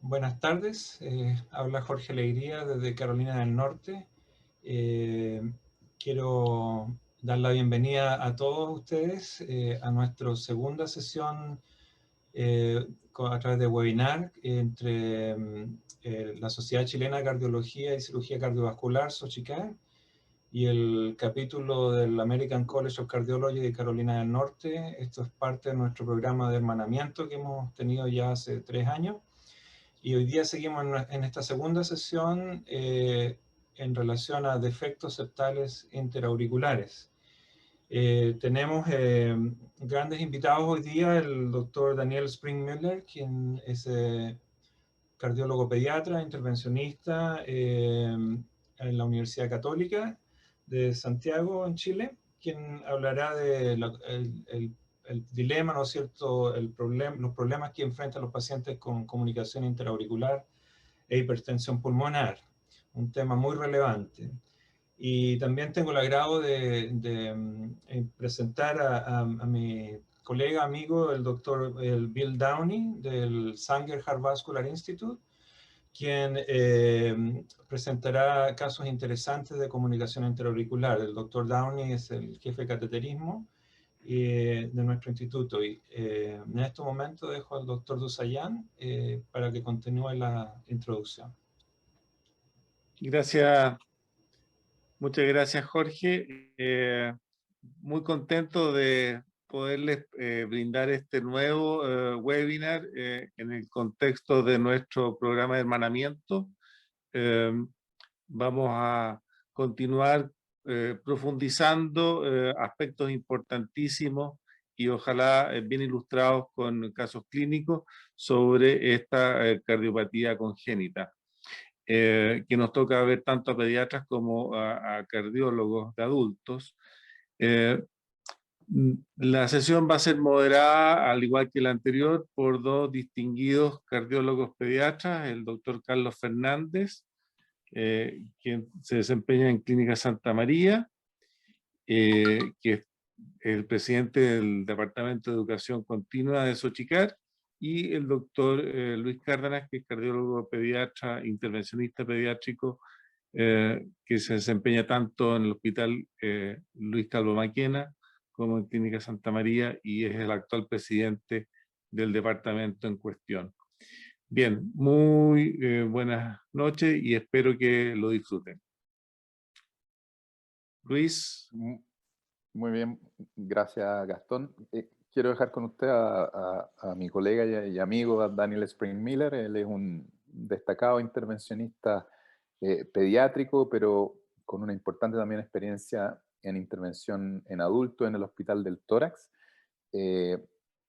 Buenas tardes, habla Jorge Alegría desde Carolina del Norte. Quiero dar la bienvenida a todos ustedes a nuestra segunda sesión a través de webinar entre la Sociedad Chilena de Cardiología y Cirugía Cardiovascular, SOCHICAR, y el capítulo del American College of Cardiology de Carolina del Norte. Esto es parte de nuestro programa de hermanamiento que hemos tenido ya hace 3 años. Y hoy día seguimos en esta segunda sesión en relación a defectos septales interauriculares. Tenemos grandes invitados hoy día, el doctor Daniel Springmüller, quien es cardiólogo pediatra, intervencionista en la Universidad Católica de Santiago, en Chile, quien hablará de el dilema, ¿no es cierto?, los problemas que enfrentan los pacientes con comunicación interauricular e hipertensión pulmonar, un tema muy relevante. Y también tengo el agrado de presentar a mi colega, amigo, el doctor Bill Downey, del Sanger Heart Vascular Institute, quien presentará casos interesantes de comunicación interauricular. El doctor Downey es el jefe de cateterismo de nuestro instituto. Y en este momento dejo al doctor Dusayan para que continúe la introducción. Gracias, muchas gracias, Jorge. Muy contento de poderles brindar este nuevo webinar en el contexto de nuestro programa de hermanamiento. Vamos a continuar profundizando aspectos importantísimos y ojalá bien ilustrados con casos clínicos sobre esta cardiopatía congénita, que nos toca ver tanto a pediatras como a cardiólogos de adultos. La sesión va a ser moderada, al igual que la anterior, por dos distinguidos cardiólogos pediatras, el doctor Carlos Fernández, quien se desempeña en Clínica Santa María, que es el presidente del Departamento de Educación Continua de SOCHICAR, y el doctor Luis Cárdenas, que es cardiólogo pediatra, intervencionista pediátrico, que se desempeña tanto en el Hospital Luis Calvo Maquena como en Clínica Santa María, y es el actual presidente del departamento en cuestión. Bien, muy buenas noches y espero que lo disfruten. Luis. Muy bien, gracias Gastón. Quiero dejar con usted a mi colega y amigo Daniel Springmüller. Él es un destacado intervencionista pediátrico, pero con una importante también experiencia en intervención en adultos en el Hospital del Tórax.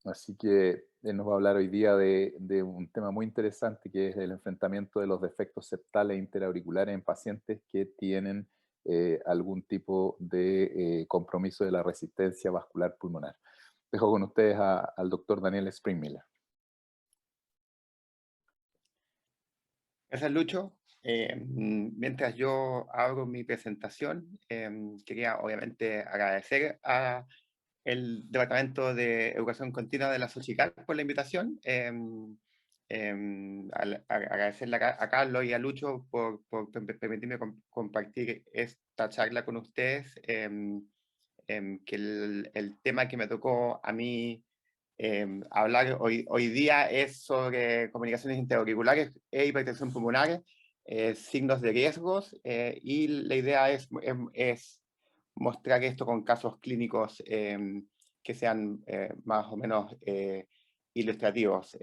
Así que él nos va a hablar hoy día de un tema muy interesante, que es el enfrentamiento de los defectos septales interauriculares en pacientes que tienen algún tipo de compromiso de la resistencia vascular pulmonar. Dejo con ustedes al doctor Daniel Springmüller. Gracias, Lucho. Mientras yo abro mi presentación, quería obviamente agradecer al Departamento de Educación Continua de la SOCHICAR por la invitación. Agradecerle a Carlos y a Lucho por permitirme compartir esta charla con ustedes, que el tema que me tocó a mí hablar hoy día es sobre comunicaciones interauriculares e hipertensión pulmonar, signos de riesgos, y la idea es mostrar esto con casos clínicos que sean más o menos ilustrativos.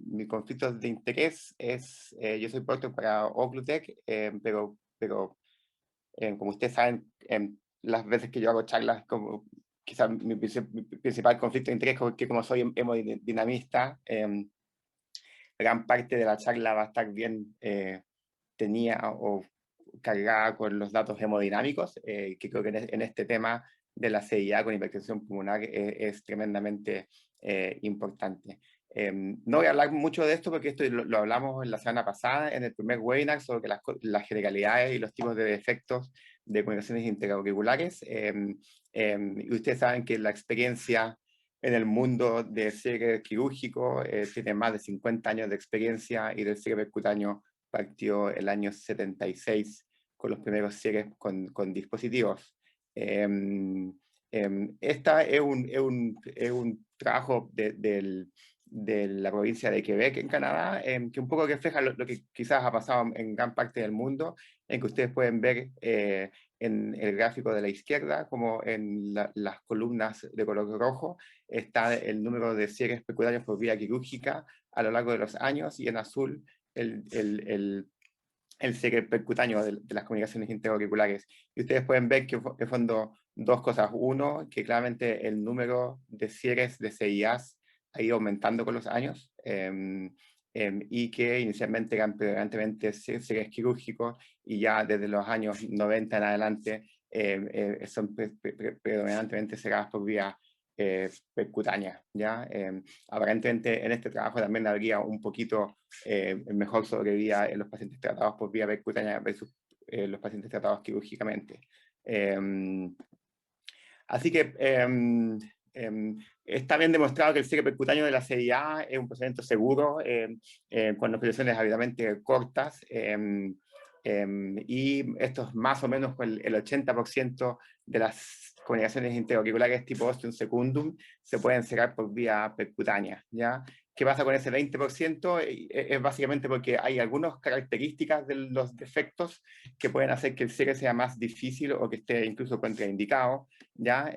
Mi conflicto de interés es, yo soy porter para Occlutech, pero como ustedes saben, las veces que yo hago charlas, quizás mi principal conflicto de interés es que como soy hemodinamista, gran parte de la charla va a estar bien tenida o cargada con los datos hemodinámicos, que creo que en este tema de la CIA con hipertensión pulmonar es tremendamente importante. No voy a hablar mucho de esto porque esto lo hablamos en la semana pasada en el primer webinar sobre las generalidades y los tipos de defectos de comunicaciones interauriculares. Y ustedes saben que la experiencia en el mundo del cierre quirúrgico, tiene más de 50 años de experiencia y del cierre percutáneo partió el año 76 con los primeros cierres con dispositivos. Esta es un trabajo de la provincia de Quebec en Canadá, que un poco refleja lo que quizás ha pasado en gran parte del mundo, en que ustedes pueden ver en el gráfico de la izquierda, como en las columnas de color rojo, está el número de cierres percutáneos por vía quirúrgica a lo largo de los años, y en azul el cierre percutáneo de las comunicaciones interauriculares. Y ustedes pueden ver que, de fondo, dos cosas. Uno, que claramente el número de cierres de CIAs ha ido aumentando con los años, y que inicialmente eran predominantemente cierres quirúrgicos, y ya desde los años 90 en adelante son predominantemente cerradas por vía percutánea, ¿ya? Aparentemente en este trabajo también habría un poquito mejor sobrevida en los pacientes tratados por vía percutánea versus los pacientes tratados quirúrgicamente. Así que está bien demostrado que el cierre percutáneo de la CIA es un procedimiento seguro con operaciones habitualmente cortas, y esto es más o menos el 80% de las comunicaciones interauriculares tipo ostium secundum se pueden cerrar por vía percutánea, ¿ya? ¿Qué pasa con ese 20%? Es básicamente porque hay algunas características de los defectos que pueden hacer que el cierre sea más difícil o que esté incluso contraindicado, ¿ya?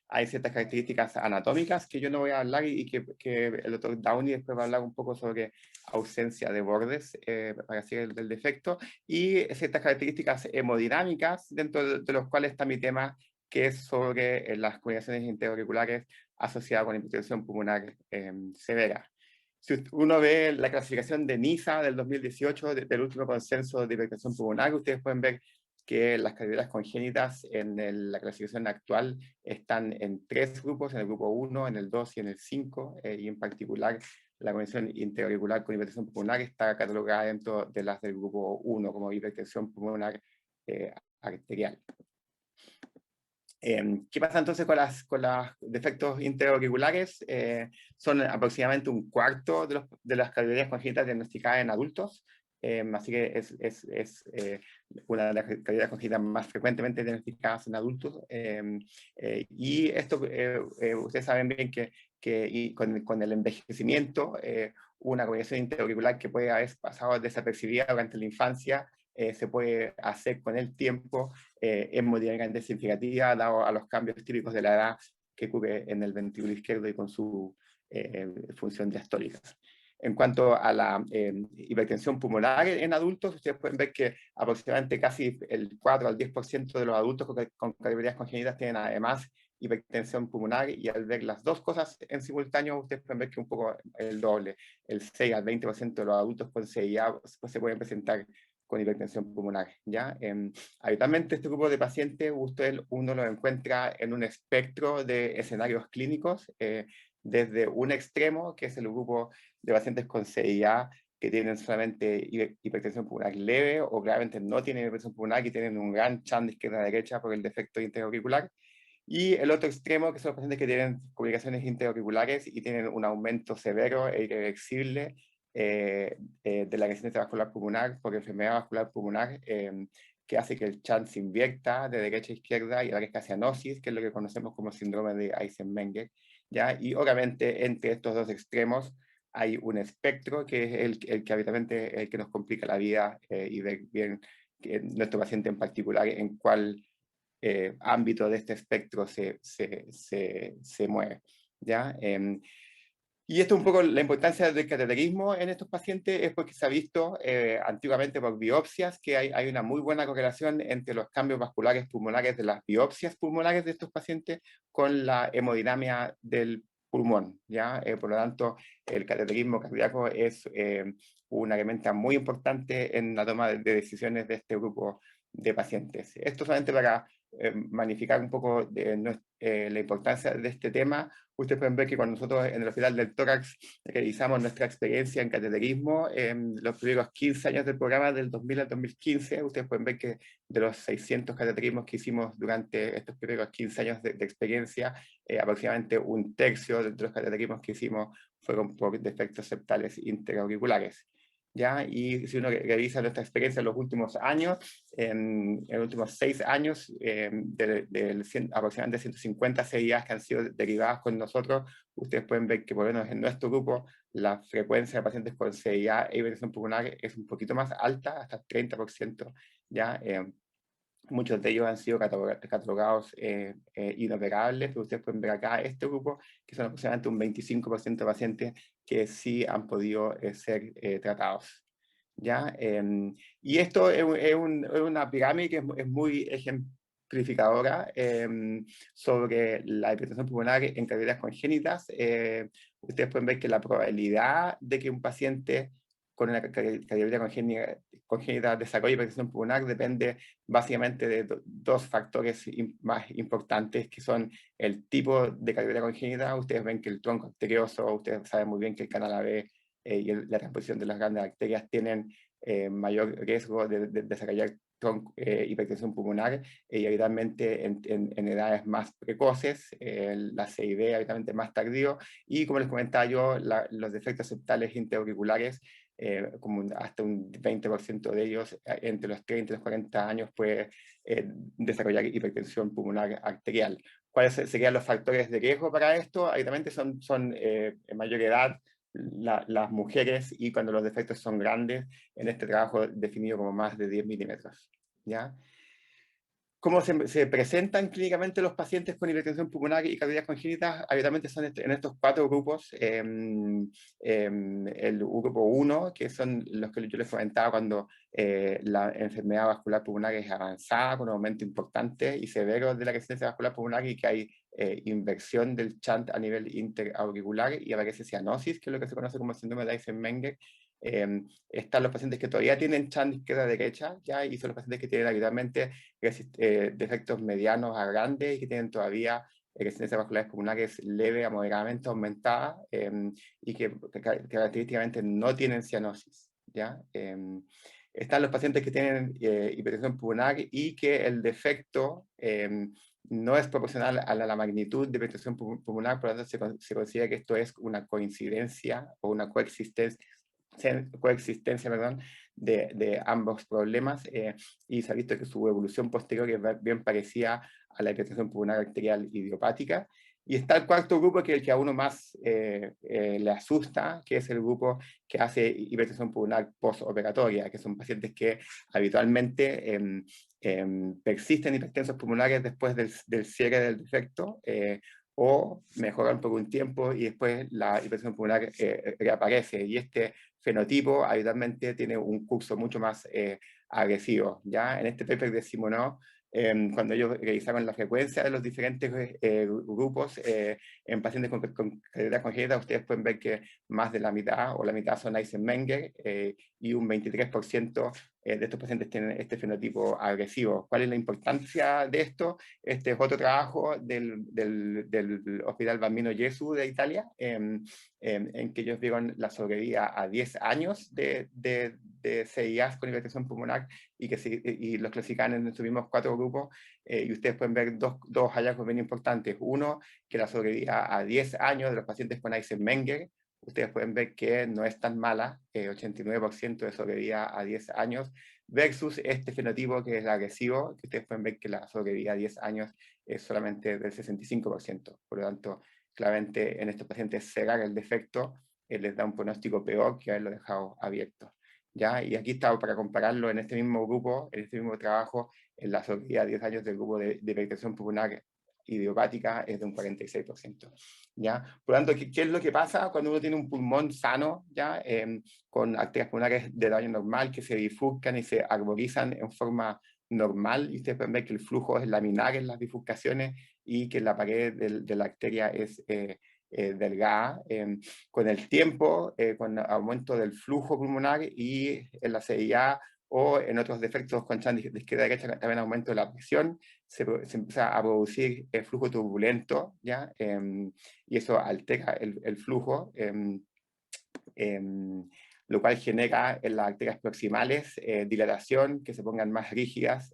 Hay ciertas características anatómicas que yo no voy a hablar y que el doctor Downey después va a hablar un poco sobre ausencia de bordes para hacer del defecto, y ciertas características hemodinámicas, dentro de los cuales está mi tema, que es sobre las comunicaciones interauriculares asociadas con hipertensión pulmonar severa. Si uno ve la clasificación de NISA del 2018, del último consenso de hipertensión pulmonar, ustedes pueden ver que las cardiopatías congénitas en la clasificación actual están en 3 grupos, en el grupo 1, en el 2 y en el 5, y en particular la conexión interauricular con hipertensión pulmonar está catalogada dentro de las del grupo 1 como hipertensión pulmonar arterial. ¿Qué pasa entonces con los defectos interauriculares? Son aproximadamente un cuarto de las cardiopatías congénitas diagnosticadas en adultos, así que es una de las cardiopatías congénitas más frecuentemente diagnosticadas en adultos, y esto ustedes saben bien que con el envejecimiento, una comunicación interauricular que puede haber pasado desapercibida durante la infancia se puede hacer con el tiempo hemodinámicamente significativa, dado a los cambios típicos de la edad que ocurre en el ventrículo izquierdo y con su función diastólica. En cuanto a la hipertensión pulmonar en adultos, ustedes pueden ver que aproximadamente casi el 4 al 10% de los adultos con cardiopatías congénitas tienen además hipertensión pulmonar, y al ver las dos cosas en simultáneo, ustedes pueden ver que un poco el doble, el 6 al 20% de los adultos con CIA se pueden presentar con hipertensión pulmonar, ¿ya? Habitualmente este grupo de pacientes uno lo encuentra en un espectro de escenarios clínicos, desde un extremo, que es el grupo de pacientes con CIA que tienen solamente hipertensión pulmonar leve o gravemente no tienen hipertensión pulmonar y tienen un gran chance de izquierda a derecha por el defecto interauricular. Y el otro extremo, que son los pacientes que tienen comunicaciones interauriculares y tienen un aumento severo e irreversible de la resistencia vascular pulmonar por enfermedad vascular pulmonar, que hace que el chant se invierta de derecha a izquierda y aparezca cianosis, que es lo que conocemos como síndrome de Eisenmenger, ¿ya? Y obviamente entre estos dos extremos hay un espectro que es el que habitualmente el que nos complica la vida, y ver bien que nuestro paciente en particular en cuál ámbito de este espectro se mueve, ¿ya? Y esto es un poco la importancia del cateterismo en estos pacientes, es porque se ha visto antiguamente por biopsias que hay una muy buena correlación entre los cambios vasculares pulmonares de las biopsias pulmonares de estos pacientes con la hemodinamia del pulmón, ¿ya? Por lo tanto, el cateterismo cardíaco es una herramienta muy importante en la toma de decisiones de este grupo de pacientes. Esto solamente para magnificar un poco la importancia de este tema, ustedes pueden ver que cuando nosotros en el Hospital del Tórax realizamos nuestra experiencia en cateterismo, en los primeros 15 años del programa, del 2000 al 2015, ustedes pueden ver que de los 600 cateterismos que hicimos durante estos primeros 15 años de experiencia, aproximadamente un tercio de los cateterismos que hicimos fueron por defectos septales interauriculares. ¿Ya? Y si uno revisa nuestra experiencia en los últimos años, en los últimos 6 años, aproximadamente 150 CIAs que han sido derivadas con nosotros, ustedes pueden ver que por lo menos en nuestro grupo la frecuencia de pacientes con CIA e hipertensión pulmonar es un poquito más alta, hasta 30%, ¿ya? Muchos de ellos han sido catalogados inoperables, pero ustedes pueden ver acá este grupo, que son aproximadamente un 25% de pacientes que sí han podido ser tratados. ¿Ya? Y esto es una pirámide que es muy ejemplificadora sobre la hipertensión pulmonar en categorías congénitas. Ustedes pueden ver que la probabilidad de que un paciente con una categoría congénita desarrolle hipertensión pulmonar depende básicamente de dos factores más importantes, que son el tipo de categoría congénita. Ustedes ven que el tronco arterioso, ustedes saben muy bien que el canal AB y la transposición de las grandes arterias tienen mayor riesgo de desarrollar hipertensión pulmonar y habitualmente en edades más precoces, la CID habitualmente más tardío, y como les comentaba yo, los defectos septales interauriculares, como hasta un 20% de ellos entre los 30 y los 40 años puede desarrollar hipertensión pulmonar arterial. ¿Cuáles serían los factores de riesgo para esto? Habitualmente son en mayor edad, las mujeres, y cuando los defectos son grandes, en este trabajo definido como más de 10 milímetros. ¿Ya? ¿Cómo se presentan clínicamente los pacientes con hipertensión pulmonar y categorías congénitas? Habitualmente son en estos 4 grupos. El grupo 1, que son los que yo les comentaba cuando la enfermedad vascular pulmonar es avanzada, con un aumento importante y severo de la resistencia vascular pulmonar, y que hay inversión del shunt a nivel interauricular y aparece cianosis, que es lo que se conoce como síndrome de Eisenmenger. Están los pacientes que todavía tienen shunt izquierda-derecha, ¿ya? Y son los pacientes que tienen habitualmente defectos medianos a grandes y que tienen todavía resistencia vascular pulmonares leve a moderadamente aumentada, y que característicamente no tienen cianosis, ¿ya? Están los pacientes que tienen hipertensión pulmonar y que el defecto no es proporcional a la magnitud de hipertensión pulmonar, por lo tanto se considera que esto es una coincidencia o una coexistencia de ambos problemas, y se ha visto que su evolución posterior es bien parecida a la hipertensión pulmonar arterial idiopática. Y está el cuarto grupo, que es el que a uno más le asusta, que es el grupo que hace hipertensión pulmonar postoperatoria, que son pacientes que habitualmente persisten hipertensos pulmonares después del cierre del defecto, o mejoran por un tiempo y después la hipertensión pulmonar reaparece. Y este fenotipo habitualmente tiene un curso mucho más agresivo. ¿Ya? En este paper de Simonov, cuando ellos revisaron la frecuencia de los diferentes grupos en pacientes con categoría congénita, ustedes pueden ver que más de la mitad o la mitad son Eisenmenger, y un 23% de estos pacientes tienen este fenotipo agresivo. ¿Cuál es la importancia de esto? Este es otro trabajo del Hospital Bambino Gesù de Italia, en que ellos vieron la sobrevida a 10 años de CIAs con hipertensión pulmonar, y los clasifican en estos mismos 4 grupos, y ustedes pueden ver dos hallazgos bien importantes. Uno, que la sobrevida a 10 años de los pacientes con Eisenmenger, ustedes pueden ver que no es tan mala, 89% de sobrevida a 10 años, versus este fenotipo que es el agresivo, que ustedes pueden ver que la sobrevida a 10 años es solamente del 65%. Por lo tanto, claramente en estos pacientes cerrar el defecto les da un pronóstico peor que haberlo dejado abierto. ¿Ya? Y aquí está para compararlo en este mismo grupo, en este mismo trabajo, en la sobrevida a 10 años del grupo de hipertensión pulmonar idiopática es de un 46%. ¿Ya? Por lo tanto, ¿qué es lo que pasa cuando uno tiene un pulmón sano, ¿ya? Con arterias pulmonares de tamaño normal que se bifurcan y se arborizan en forma normal? Y ustedes pueden ver que el flujo es laminar en las bifurcaciones y que la pared de la arteria es delgada. Con el tiempo, con aumento del flujo pulmonar y en la CIA, o en otros defectos con chant de izquierda a derecha también aumento de la presión, se empieza a producir el flujo turbulento, ¿ya? Y eso altera el flujo, lo cual genera en las arterias proximales dilatación, que se pongan más rígidas,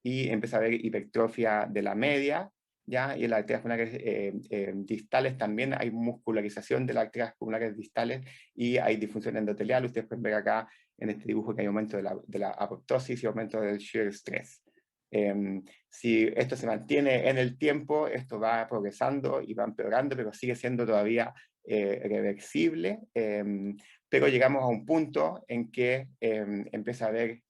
y empieza a haber hipertrofia de la media, ¿ya? Y en las arterias pulmonares distales también hay muscularización de las arterias pulmonares distales y hay disfunción endotelial. Ustedes pueden ver acá en este dibujo que hay aumento de la apoptosis y aumento del shear stress. Si esto se mantiene en el tiempo, esto va progresando y va empeorando, pero sigue siendo todavía reversible, pero llegamos a un punto en que empieza a haber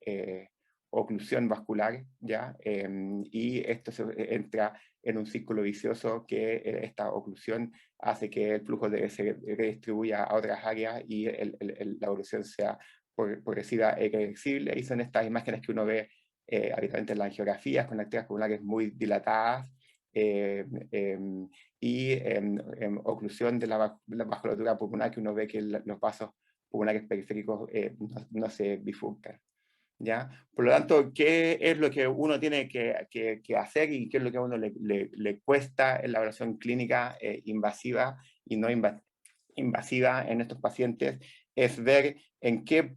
oclusión vascular, ¿ya? Y esto entra en un círculo vicioso que esta oclusión hace que el flujo se redistribuya a otras áreas y la evolución sea progresiva e irreversible, y son estas imágenes que uno ve habitualmente en las angiografías con arterias pulmonares muy dilatadas, y oclusión de la vasculatura pulmonar, que uno ve que los vasos pulmonares periféricos no se bifurcan, ¿ya? Por lo tanto, ¿qué es lo que uno tiene que hacer y qué es lo que a uno le cuesta en la evaluación clínica invasiva y no invasiva en estos pacientes? Es ver en qué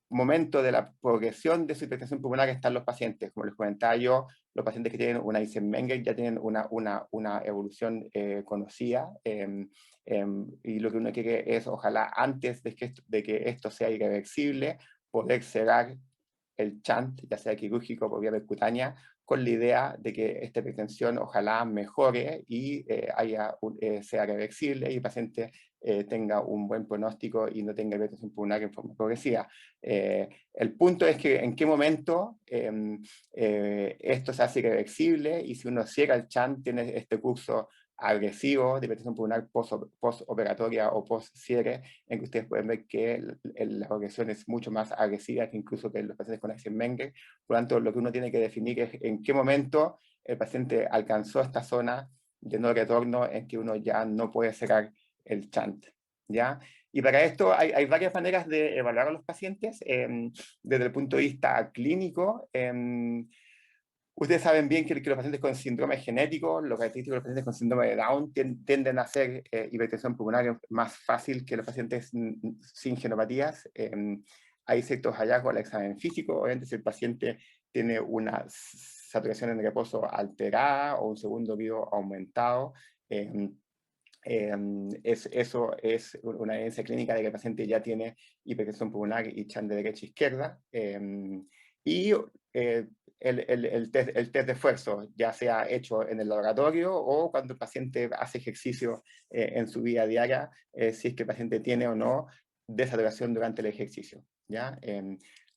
momento de la progresión de su hipertensión pulmonar están los pacientes. Como les comentaba yo, los pacientes que tienen una Eisenmenger ya tienen una evolución conocida, y lo que uno quiere es, ojalá antes de que esto sea irreversible, poder cerrar el chant, ya sea quirúrgico por vía percutánea, con la idea de que esta hipertensión ojalá mejore y sea reversible y el paciente tenga un buen pronóstico y no tenga hipertensión pulmonar en forma progresiva. El punto es que en qué momento esto se hace irreversible, y si uno cierra el chant, tiene este curso agresivo de hipertensión pulmonar postoperatoria o post-cierre, en que ustedes pueden ver que la progresión es mucho más agresiva que incluso que los pacientes con Eisenmenger. Por lo tanto, lo que uno tiene que definir es en qué momento el paciente alcanzó esta zona de no retorno en que uno ya no puede cerrar el chant, ¿ya? Y para esto hay varias maneras de evaluar a los pacientes. Desde el punto de vista clínico, ustedes saben bien que los pacientes con síndrome genético, los característicos de los pacientes con síndrome de Down tienden a hacer hipertensión pulmonar más fácil que los pacientes sin genopatías. Hay ciertos hallazgos al examen físico. Obviamente, si el paciente tiene una saturación en reposo alterada o un segundo vivo aumentado, eso es una evidencia clínica de que el paciente ya tiene hipertensión pulmonar y chant de derecha e izquierda. Y el test de esfuerzo, ya sea hecho en el laboratorio o cuando el paciente hace ejercicio en su vida diaria, si es que el paciente tiene o no desaturación durante el ejercicio, ¿ya?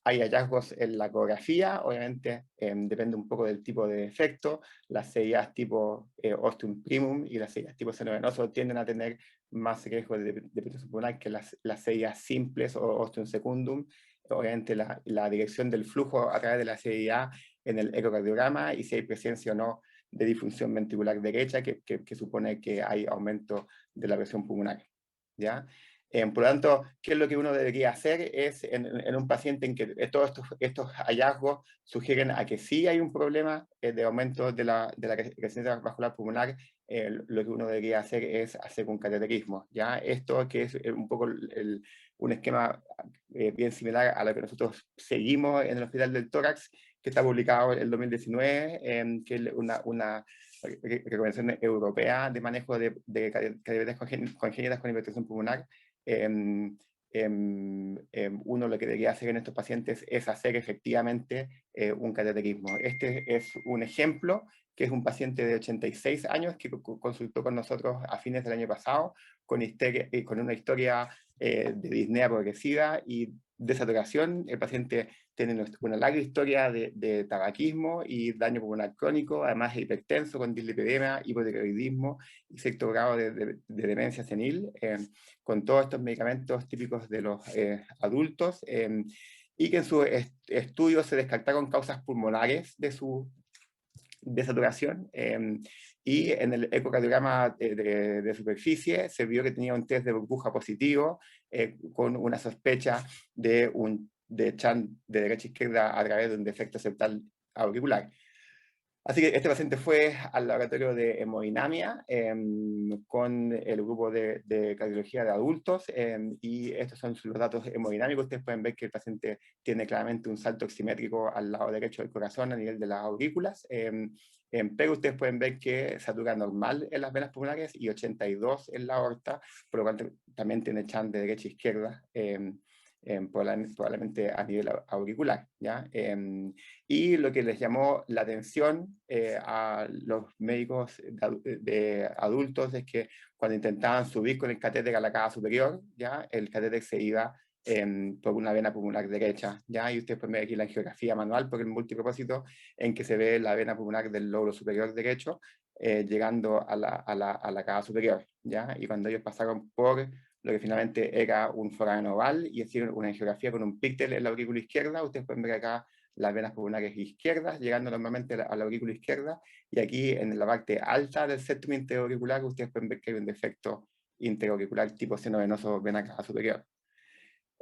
Hay hallazgos en la ecografía, obviamente depende un poco del tipo de defecto. Las CIAs tipo ostium primum y las CIAs tipo seno venoso tienden a tener más riesgo de hipertensión pulmonar que las CIAs simples o ostium secundum. Obviamente la dirección del flujo a través de la CIA en el ecocardiograma, y si hay presencia o no de disfunción ventricular derecha, que supone que hay aumento de la presión pulmonar, ¿ya? Por lo tanto, ¿qué es lo que uno debería hacer? Es en un paciente en que todos estos hallazgos sugieren a que sí hay un problema de aumento de la resistencia vascular pulmonar, lo que uno debería hacer es hacer un cateterismo, ¿ya? Esto que es un poco un esquema bien similar a lo que nosotros seguimos en el Hospital del Tórax, que está publicado en el 2019, que es una recomendación europea de manejo de cateteres congénitas con hipertensión pulmonar. Uno lo que debería hacer en estos pacientes es hacer efectivamente un cateterismo. Este es un ejemplo, que es un paciente de 86 años que consultó con nosotros a fines del año pasado con una historia de disnea progresiva y desaturación. El paciente tiene una larga historia de tabaquismo y daño pulmonar crónico, además de hipertenso con dislipidemia, hipotiroidismo y cierto grado de demencia senil, con todos estos medicamentos típicos de los adultos, y que en su estudio se descartaron causas pulmonares de su desaturación, y en el ecocardiograma de superficie se vio que tenía un test de burbuja positivo con una sospecha de de chant de derecha a izquierda a través de un defecto septal auricular. Así que este paciente fue al laboratorio de hemodinamia con el grupo de cardiología de adultos y estos son los datos hemodinámicos. Ustedes pueden ver que el paciente tiene claramente un salto oximétrico al lado derecho del corazón a nivel de las aurículas, pero ustedes pueden ver que satura normal en las venas pulmonares y 82 en la aorta, por lo cual también tiene chant de derecha a izquierda. Probablemente a nivel auricular, ¿ya? Y lo que les llamó la atención a los médicos de adultos es que cuando intentaban subir con el catéter a la cava superior, ¿ya? El catéter se iba por una vena pulmonar derecha, ¿ya? Y ustedes pueden ver aquí la angiografía manual por el multipropósito en que se ve la vena pulmonar del lóbulo superior derecho llegando a la cava superior, ¿ya? Y cuando ellos pasaron por lo que finalmente era un foramen oval y es una angiografía con un píctel en la aurícula izquierda, ustedes pueden ver acá las venas pulmonares izquierdas, llegando normalmente a la aurícula izquierda, y aquí en la parte alta del septum interauricular, ustedes pueden ver que hay un defecto interauricular tipo seno venoso vena cava superior.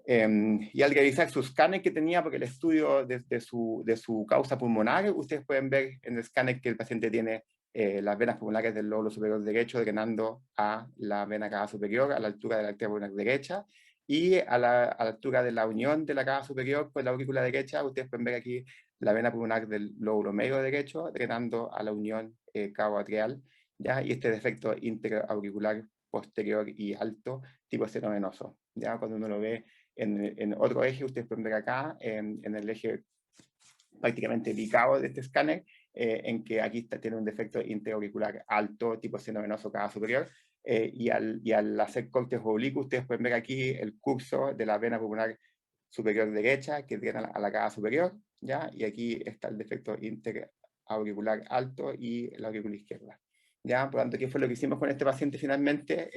Y al revisar su escáner que tenía, porque el estudio de su causa pulmonar, ustedes pueden ver en el escáner que el paciente tiene las venas pulmonares del lóbulo superior derecho drenando a la vena cava superior a la altura de la arteria pulmonar derecha, y a la altura de la unión de la cava superior con la aurícula derecha, ustedes pueden ver aquí la vena pulmonar del lóbulo medio derecho drenando a la unión cavo-atrial, ¿ya? Y este defecto interauricular posterior y alto tipo seno venoso, ¿ya? Cuando uno lo ve en otro eje, ustedes pueden ver acá, en el eje prácticamente bicavo de este escáner, en que aquí tiene un defecto interauricular alto, tipo seno venoso cava superior, y al hacer cortes oblicuos, ustedes pueden ver aquí el curso de la vena pulmonar superior derecha, que tiene a la cava superior, ¿ya? Y aquí está el defecto interauricular alto y la aurícula izquierda. ¿Ya? Por lo tanto, ¿qué fue lo que hicimos con este paciente finalmente?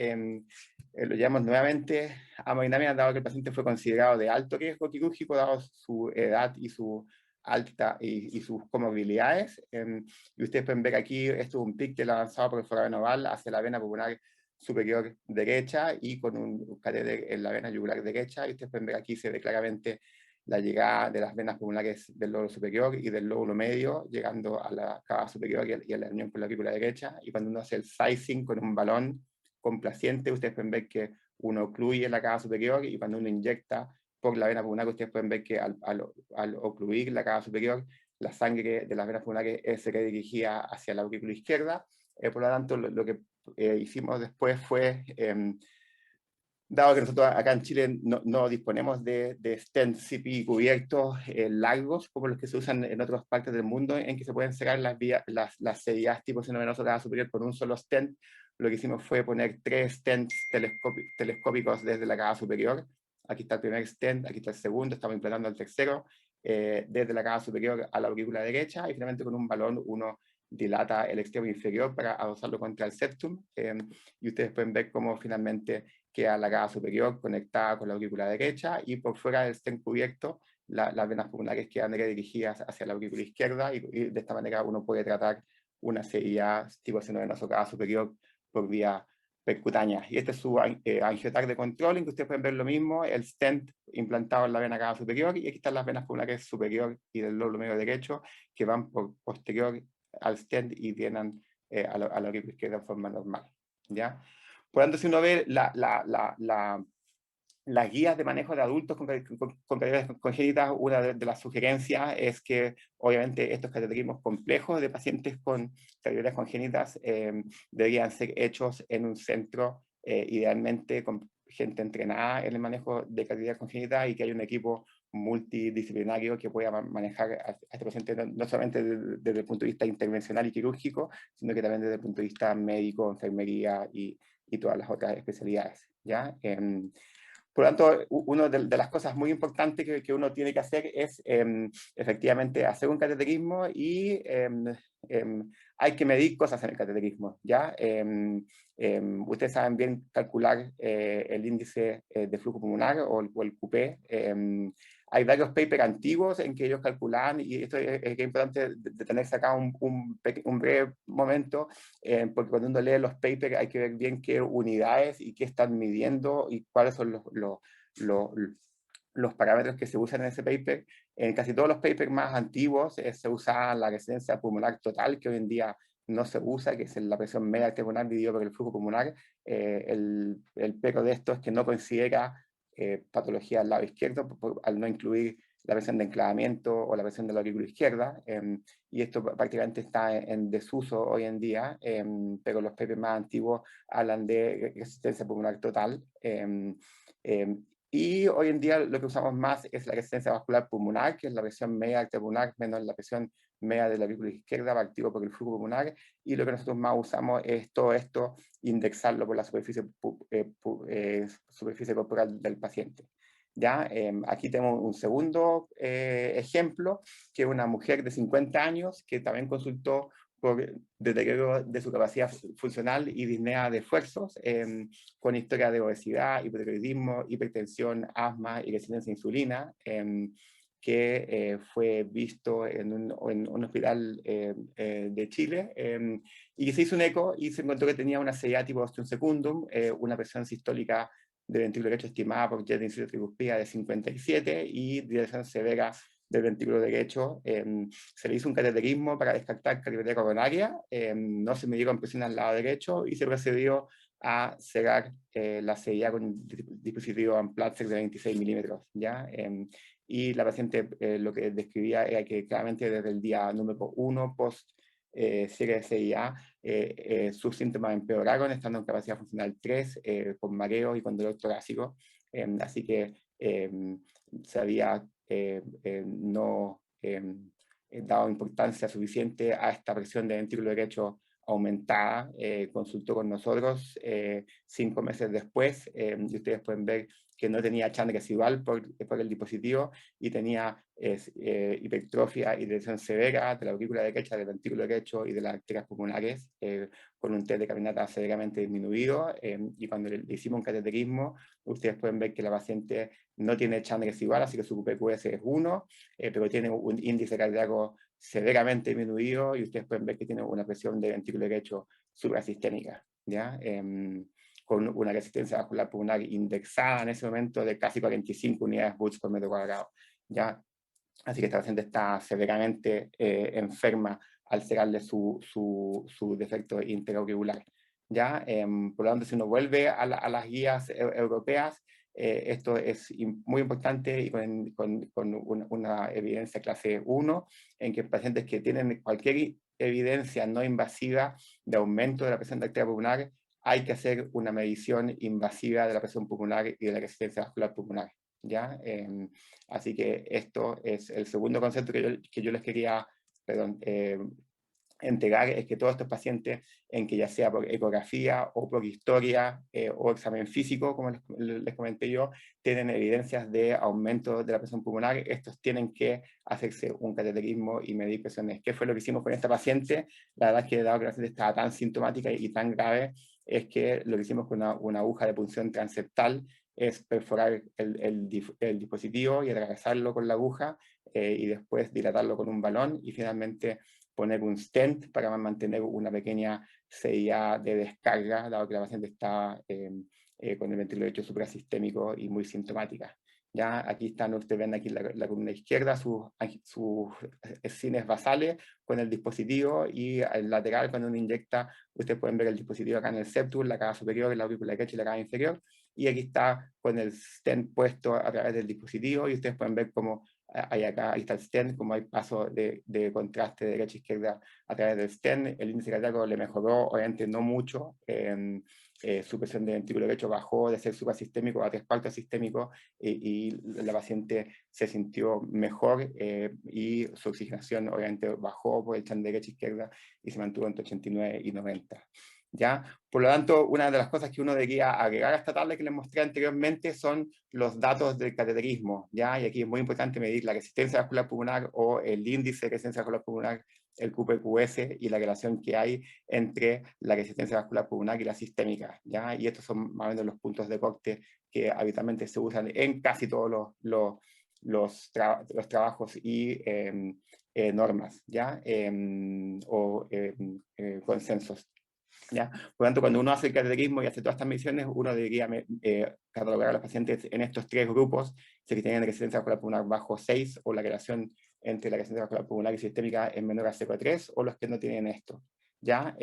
Lo llevamos nuevamente a hemodinamia, dado que el paciente fue considerado de alto riesgo quirúrgico, dado su edad y su alta y sus comorbilidades. Y ustedes pueden ver aquí, esto es un píctel avanzado por el foramen oval hacia la vena pulmonar superior derecha y con un catéter en la vena yugular derecha. Y ustedes pueden ver aquí se ve claramente la llegada de las venas pulmonares del lóbulo superior y del lóbulo medio, llegando a la cava superior y a la unión con la aurícula derecha. Y cuando uno hace el sizing con un balón complaciente, ustedes pueden ver que uno ocluye la cava superior, y cuando uno inyecta por la vena pulmonar, ustedes pueden ver que al ocluir la cava superior, la sangre de las venas pulmonares se redirigía hacia la aurícula izquierda. Por lo tanto, lo que hicimos después fue dado que nosotros acá en Chile no disponemos de stents CPI cubiertos largos, como los que se usan en otras partes del mundo, en que se pueden cerrar las CIAs tipo seno venoso cava superior con un solo stent, lo que hicimos fue poner 3 stents telescópicos desde la cava superior. Aquí está el primer stent, aquí está el segundo, estamos implantando el tercero, desde la cava superior a la aurícula derecha, y finalmente con un balón uno dilata el extremo inferior para adosarlo contra el septum, y ustedes pueden ver cómo finalmente queda la cava superior conectada con la aurícula derecha, y por fuera del stent cubierto las venas pulmonares quedan redirigidas hacia la aurícula izquierda, y de esta manera uno puede tratar una CIA tipo seno venoso cava superior por vía percutánea. Y este es su angiotac de control, en que ustedes pueden ver lo mismo, el stent implantado en la vena cava superior, y aquí están las venas pulmonares superior y del lóbulo medio derecho, que van por posterior al stent y vienen a la aurícula izquierda de forma normal, ¿ya? Por lo tanto, si uno ve las guías de manejo de adultos con cateterismos congénitas, una de las sugerencias es que obviamente estos cateterismos complejos de pacientes con cateterismos congénitas deberían ser hechos en un centro, idealmente con gente entrenada en el manejo de cateterismos congénitas, y que haya un equipo multidisciplinario que pueda manejar a este paciente no solamente desde el punto de vista intervencional y quirúrgico, sino que también desde el punto de vista médico, enfermería y todas las otras especialidades, ¿ya? Por lo tanto, una de las cosas muy importantes que uno tiene que hacer es efectivamente hacer un cateterismo, y hay que medir cosas en el cateterismo, ¿ya? Ustedes saben bien calcular el índice de flujo pulmonar o el QP. Hay varios papers antiguos en que ellos calculan, y esto es importante detenerse acá un breve momento, porque cuando uno lee los papers hay que ver bien qué unidades y qué están midiendo y cuáles son los parámetros que se usan en ese paper. En casi todos los papers más antiguos se usa la resistencia pulmonar total, que hoy en día no se usa, que es la presión media arterionar dividido por el flujo pulmonar. El pero de esto es que no considera patología al lado izquierdo, al no incluir la presión de enclavamiento o la presión de la aurícula izquierda, y esto prácticamente está en desuso hoy en día, pero los papers más antiguos hablan de resistencia pulmonar total. Y hoy en día lo que usamos más es la resistencia vascular pulmonar, que es la presión media arterionar menos la presión media de la aurícula izquierda, partido por el flujo pulmonar, y lo que nosotros más usamos es todo esto, indexarlo por la superficie corporal del paciente. ¿Ya? Aquí tenemos un segundo ejemplo, que es una mujer de 50 años que también consultó por deterioro de su capacidad funcional y disnea de esfuerzos, con historia de obesidad, hipotiroidismo, hipertensión, asma y resistencia a insulina, que fue visto en un hospital de Chile, y se hizo un eco y se encontró que tenía una CA tipo ostium secundum, una presión sistólica de ventrículo derecho estimada por jet de insuficiencia tricuspida de 57 y dilatación severa del ventrículo derecho. Se le hizo un cateterismo para descartar cardiopatía coronaria, no se midieron presión al lado derecho y se procedió a cegar la CIA con un dispositivo Amplatzer de 26 milímetros, ¿ya? Y la paciente lo que describía era que claramente desde el día número 1 post cierre de CIA, sus síntomas empeoraron, estando en capacidad funcional 3, con mareo y con dolor torácico, así que se había no dado importancia suficiente a esta presión de ventrículo derecho aumentada. Consultó con nosotros 5 meses después, y ustedes pueden ver que no tenía chance residual por el dispositivo y tenía hipertrofia y lesión severa de la aurícula derecha, del ventrículo derecho y de las arterias pulmonares, con un test de caminata severamente disminuido, y cuando le hicimos un cateterismo, ustedes pueden ver que la paciente no tiene chance residual, así que su QPQS es 1, pero tiene un índice cardíaco severamente disminuido y ustedes pueden ver que tiene una presión de ventrículo derecho suprasistémica, ¿ya? Con una resistencia vascular pulmonar indexada en ese momento de casi 45 unidades Buch por metro cuadrado, ¿ya? Así que esta paciente está severamente enferma al cegarle su defecto interauricular, ¿ya? Por lo tanto, si uno vuelve a las guías europeas, esto es muy importante y con una evidencia clase 1, en que pacientes que tienen cualquier evidencia no invasiva de aumento de la presión arterial pulmonar, hay que hacer una medición invasiva de la presión pulmonar y de la resistencia vascular pulmonar, ¿ya? Así que esto es el segundo concepto que yo les quería, entregar, es que todos estos pacientes en que ya sea por ecografía o por historia o examen físico, como les comenté yo, tienen evidencias de aumento de la presión pulmonar, estos tienen que hacerse un cateterismo y medir presiones. ¿Qué fue lo que hicimos con esta paciente? La verdad es que dado que la paciente estaba tan sintomática y tan grave, es que lo que hicimos con una aguja de punción transeptal es perforar el dispositivo y atravesarlo con la aguja, y después dilatarlo con un balón y finalmente poner un stent para mantener una pequeña CIA de descarga, dado que la paciente está con el ventrículo derecho suprasistémico y muy sintomática. Ya aquí están, ustedes ven aquí la columna izquierda, sus cines basales con el dispositivo, y al lateral cuando uno inyecta, ustedes pueden ver el dispositivo acá en el septum, la cava superior, la aurícula derecha y la cava inferior, y aquí está con el stent puesto a través del dispositivo, y ustedes pueden ver cómo hay acá, ahí está el stent, como hay paso de contraste de derecha a izquierda a través del stent. El índice cardíaco le mejoró, obviamente no mucho, su presión de ventrículo derecho bajó de ser suprasistémico a 3/4 sistémico, y la paciente se sintió mejor, y su oxigenación obviamente bajó por el chan de derecha a izquierda y se mantuvo entre 89 y 90. ¿Ya? Por lo tanto, una de las cosas que uno debería agregar a esta tabla que les mostré anteriormente son los datos del cateterismo, ¿ya? Y aquí es muy importante medir la resistencia vascular pulmonar o el índice de resistencia vascular pulmonar, el QPQS, y la relación que hay entre la resistencia vascular pulmonar y la sistémica, ¿ya? Y estos son más o menos los puntos de corte que habitualmente se usan en casi todos los trabajos y normas, ¿ya? O consensos. ¿Ya? Por lo tanto, cuando uno hace el cateterismo y hace todas estas mediciones, uno debería catalogar a los pacientes en estos tres grupos, si tienen resistencia vascular pulmonar bajo 6, o la relación entre la resistencia vascular pulmonar y sistémica es menor a 0,3, o los que no tienen esto. ¿Ya?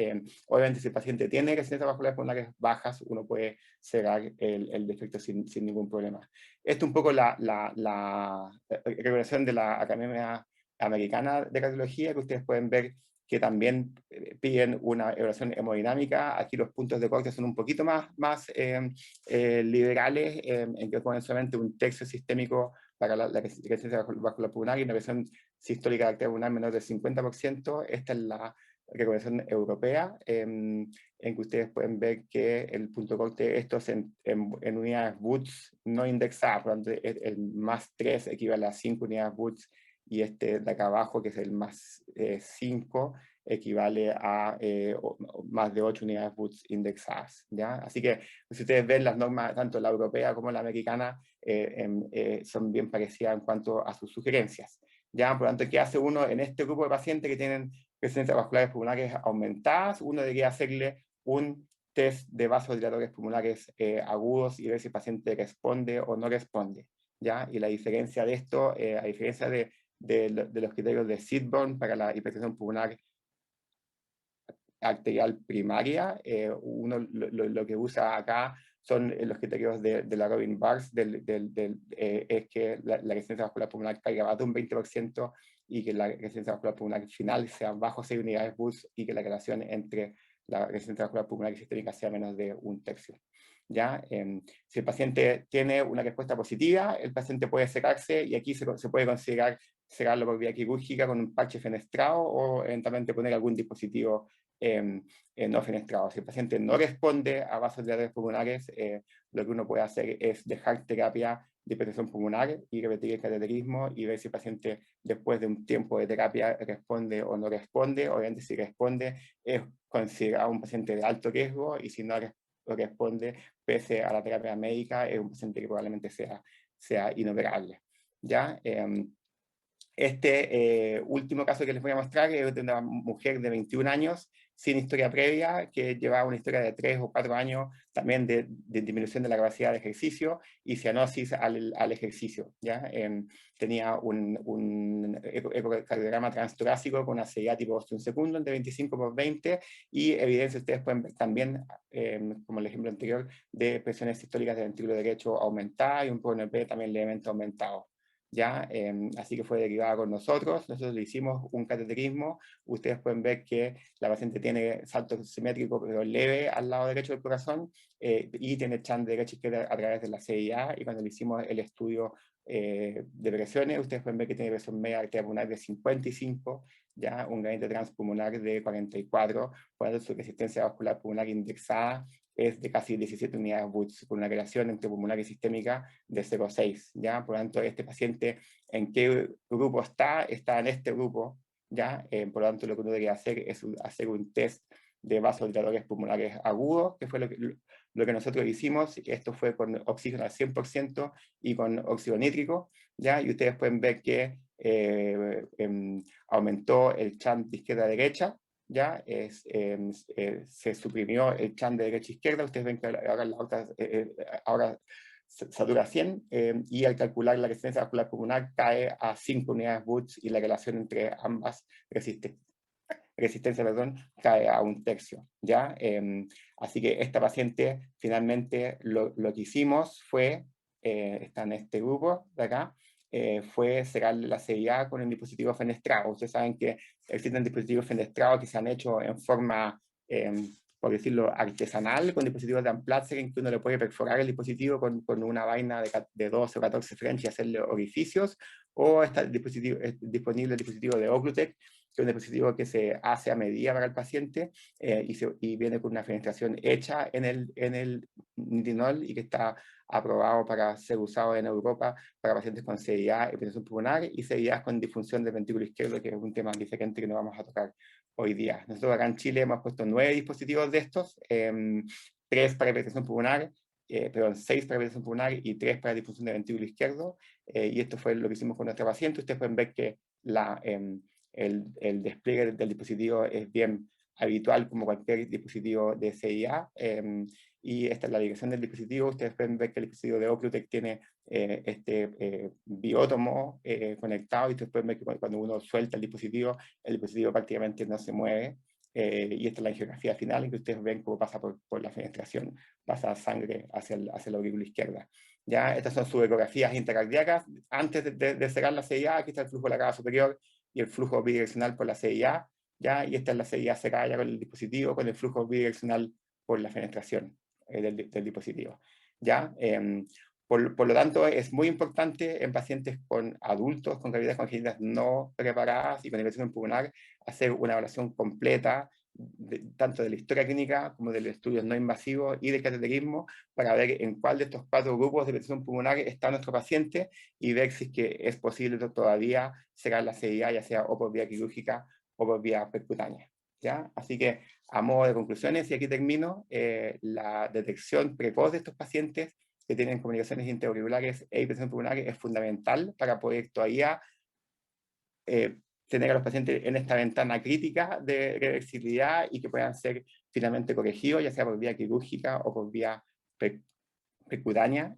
Obviamente, si el paciente tiene resistencia vascular pulmonares bajas, uno puede cegar el defecto sin ningún problema. Esto es un poco la recomendación de la Academia Americana de Cardiología, que ustedes pueden ver que también piden una evaluación hemodinámica. Aquí los puntos de corte son un poquito más liberales, en que ponen solamente un tercio sistémico para la resistencia vascular pulmonar y una presión sistólica de actividad pulmonar menor del 50%. Esta es la recomendación europea, en que ustedes pueden ver que el punto de corte, estos en unidades Woods no indexadas, por lo tanto el más 3 equivale a 5 unidades Woods, y este de acá abajo, que es el más 5, equivale a más de 8 unidades Woods indexadas, ¿ya? Así que si ustedes ven las normas, tanto la europea como la americana, son bien parecidas en cuanto a sus sugerencias, ¿ya? Por lo tanto, ¿qué hace uno en este grupo de pacientes que tienen resistencias vasculares pulmonares aumentadas? Uno debería hacerle un test de vasodilatadores pulmonares agudos y ver si el paciente responde o no responde, ¿ya? Y la diferencia de esto, a diferencia de los criterios de Sidborn para la hipertensión pulmonar arterial primaria, uno lo que usa acá son los criterios de la Robin Bars, es que la resistencia vascular pulmonar caiga más de un 20%, y que la resistencia vascular pulmonar final sea bajo 6 unidades Woods, y que la relación entre la resistencia vascular pulmonar y sistémica sea menos de un tercio. ¿Ya? Si el paciente tiene una respuesta positiva, el paciente puede secarse, y aquí se puede considerar secarlo por vía quirúrgica con un parche fenestrado, o eventualmente poner algún dispositivo no fenestrado. Si el paciente no responde a vasodilatadores pulmonares, lo que uno puede hacer es dejar terapia de hipertensión pulmonar y repetir el cateterismo, y ver si el paciente después de un tiempo de terapia responde o no responde. Obviamente, si responde, es considerado un paciente de alto riesgo, y si no responde, pese a la terapia médica, es un paciente que probablemente sea inoperable, ¿ya? Este último caso que les voy a mostrar es de una mujer de 21 años, sin historia previa, que llevaba una historia de 3 o 4 años también de disminución de la capacidad de ejercicio y cianosis al ejercicio, ¿ya? Tenía un ecocardiograma transtorácico con una CIA tipo 1 segundo de 25/20, y evidencia, ustedes pueden ver también, como el ejemplo anterior, de presiones sistólicas del ventrículo derecho aumentadas y un ProNP también levemente aumentado. ¿Ya? Así que fue derivada con nosotros le hicimos un cateterismo. Ustedes pueden ver que la paciente tiene salto simétrico pero leve al lado derecho del corazón, y tiene chant de derecha a izquierda a través de la CIA, y cuando le hicimos el estudio de presiones, ustedes pueden ver que tiene presión media arterial pulmonar de 55, ya un gradiente transpulmonar de 44, por lo tanto su resistencia vascular pulmonar indexada es de casi 17 unidades Woods, con una relación entre pulmonar y sistémica de 0,6, ¿ya? Por lo tanto, este paciente, ¿en qué grupo está? Está en este grupo, ¿ya? Por lo tanto, lo que uno debería hacer es hacer un test de vasodilatadores pulmonares agudos, que fue lo que nosotros hicimos. Esto fue con oxígeno al 100% y con óxido nítrico, ¿ya? Y ustedes pueden ver que aumentó el chant de izquierda a derecha, ¿ya? Se suprimió el chant de derecha a izquierda. Ustedes ven que ahora satura 100, y al calcular la resistencia vascular pulmonar cae a 5 unidades Woods, y la relación entre ambas resistencia, cae a un tercio, ¿ya? Así que esta paciente, finalmente, lo que hicimos fue, está en este grupo de acá, fue cerrarle la CIA con el dispositivo fenestrado. Ustedes saben que existen dispositivos fenestrados que se han hecho en forma, por decirlo, artesanal, con dispositivos de Amplatzer, en que uno le puede perforar el dispositivo con una vaina de 12 o 14 French y hacerle orificios, o está disponible el dispositivo de Occlutech, que es un dispositivo que se hace a medida para el paciente, y viene con una fenestración hecha en el nitinol, y que está aprobado para ser usado en Europa para pacientes con CIA, hipertensión pulmonar, y CIA con disfunción del ventrículo izquierdo, que es un tema diferente que no vamos a tocar hoy día. Nosotros acá en Chile hemos puesto 9 dispositivos de estos, 3 para hipertensión pulmonar, 6 para hipertensión pulmonar y 3 para disfunción del ventrículo izquierdo, y esto fue lo que hicimos con nuestra paciente. Ustedes pueden ver que el despliegue del dispositivo es bien habitual como cualquier dispositivo de CIA. Y esta es la dirección del dispositivo. Ustedes pueden ver que el dispositivo de Occlutech tiene este biótomo conectado, y ustedes pueden ver que cuando uno suelta el dispositivo prácticamente no se mueve. Y esta es la angiografía final, en que ustedes ven cómo pasa por la fenestración, pasa sangre hacia la aurícula izquierda. ¿Ya? Estas son sus ecografías intracardíacas. Antes de cerrar la CIA, aquí está el flujo de la cava superior y el flujo bidireccional por la CIA. ¿Ya? Y esta es la CIA cerrada ya con el dispositivo, con el flujo bidireccional por la fenestración del dispositivo. ¿Ya? Por lo tanto, es muy importante en pacientes con adultos con cavidades congénitas no preparadas y con infección pulmonar hacer una evaluación completa tanto de la historia clínica como de los estudios no invasivos y del cateterismo, para ver en cuál de estos 4 grupos de infección pulmonar está nuestro paciente y ver si es que es posible todavía cerrar la CIA, ya sea o por vía quirúrgica o por vía percutánea. ¿Ya? Así que, a modo de conclusiones, y aquí termino, la detección precoz de estos pacientes que tienen comunicaciones intraauriculares e hipertensión pulmonar es fundamental para poder todavía tener a los pacientes en esta ventana crítica de reversibilidad y que puedan ser finalmente corregidos, ya sea por vía quirúrgica o por vía percutánea.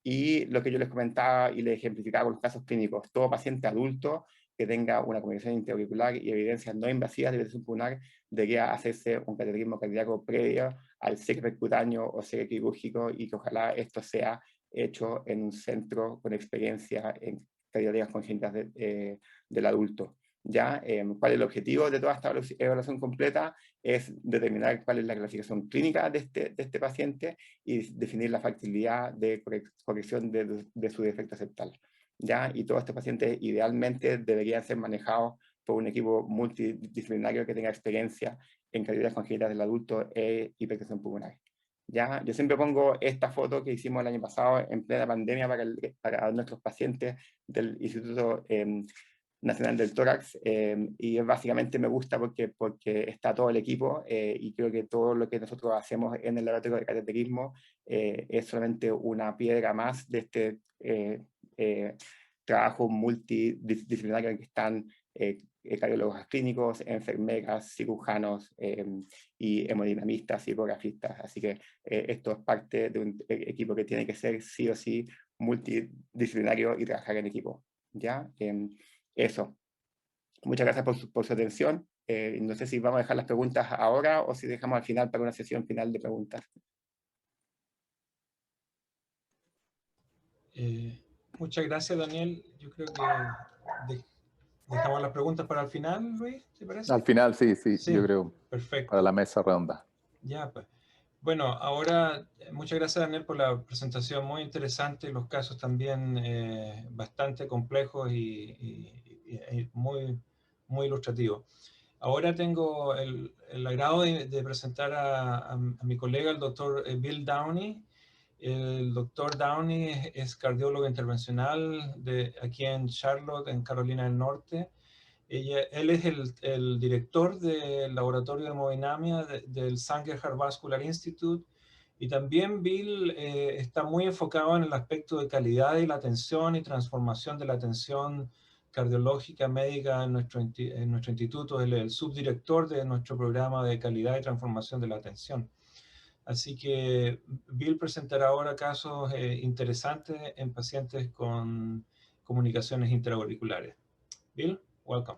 Y lo que yo les comentaba y les ejemplificaba con los casos clínicos, todo paciente adulto que tenga una comunicación intraauricular y evidencias no invasivas de hipertensión pulmonar debería hacerse un cateterismo cardíaco previo al cierre percutáneo o cierre quirúrgico, y que ojalá esto sea hecho en un centro con experiencia en cardiologías congénitas del adulto. ¿Ya? ¿Cuál es el objetivo de toda esta evaluación completa? Es determinar cuál es la clasificación clínica de este paciente y definir la factibilidad de corrección de su defecto septal. ¿Ya? Y todos estos pacientes idealmente deberían ser manejados por un equipo multidisciplinario que tenga experiencia en cardiologías congénitas del adulto e hipertensión pulmonar. ¿Ya? Yo siempre pongo esta foto que hicimos el año pasado en plena pandemia para nuestros pacientes del Instituto Nacional del Tórax, y básicamente me gusta porque está todo el equipo, y creo que todo lo que nosotros hacemos en el laboratorio de cateterismo es solamente una piedra más de este trabajo multidisciplinario en que están cardiólogos clínicos, enfermeras, cirujanos y hemodinamistas y ecografistas. Así que esto es parte de un equipo que tiene que ser sí o sí multidisciplinario y trabajar en equipo. ¿Ya? Eso. Muchas gracias por su atención. No sé si vamos a dejar las preguntas ahora o si dejamos al final para una sesión final de preguntas. Muchas gracias, Daniel. Yo creo que dejamos las preguntas para el final, Luis, ¿te parece? Al final, sí, yo creo. Perfecto. Para la mesa redonda. Ya, pues. Bueno, ahora, muchas gracias, Daniel, por la presentación muy interesante, los casos también bastante complejos y muy, muy ilustrativos. Ahora tengo el agrado de presentar a mi colega, el doctor Bill Downey. El doctor Downey es cardiólogo intervencional aquí en Charlotte, en Carolina del Norte. Él es el director del laboratorio de hemodinamia del Sanger Heart Vascular Institute, y también Bill está muy enfocado en el aspecto de calidad y la atención y transformación de la atención cardiológica médica en nuestro instituto. Él es el subdirector de nuestro programa de calidad y transformación de la atención. Así que Bill presentará ahora casos interesantes en pacientes con comunicaciones intraauriculares. Bill, welcome.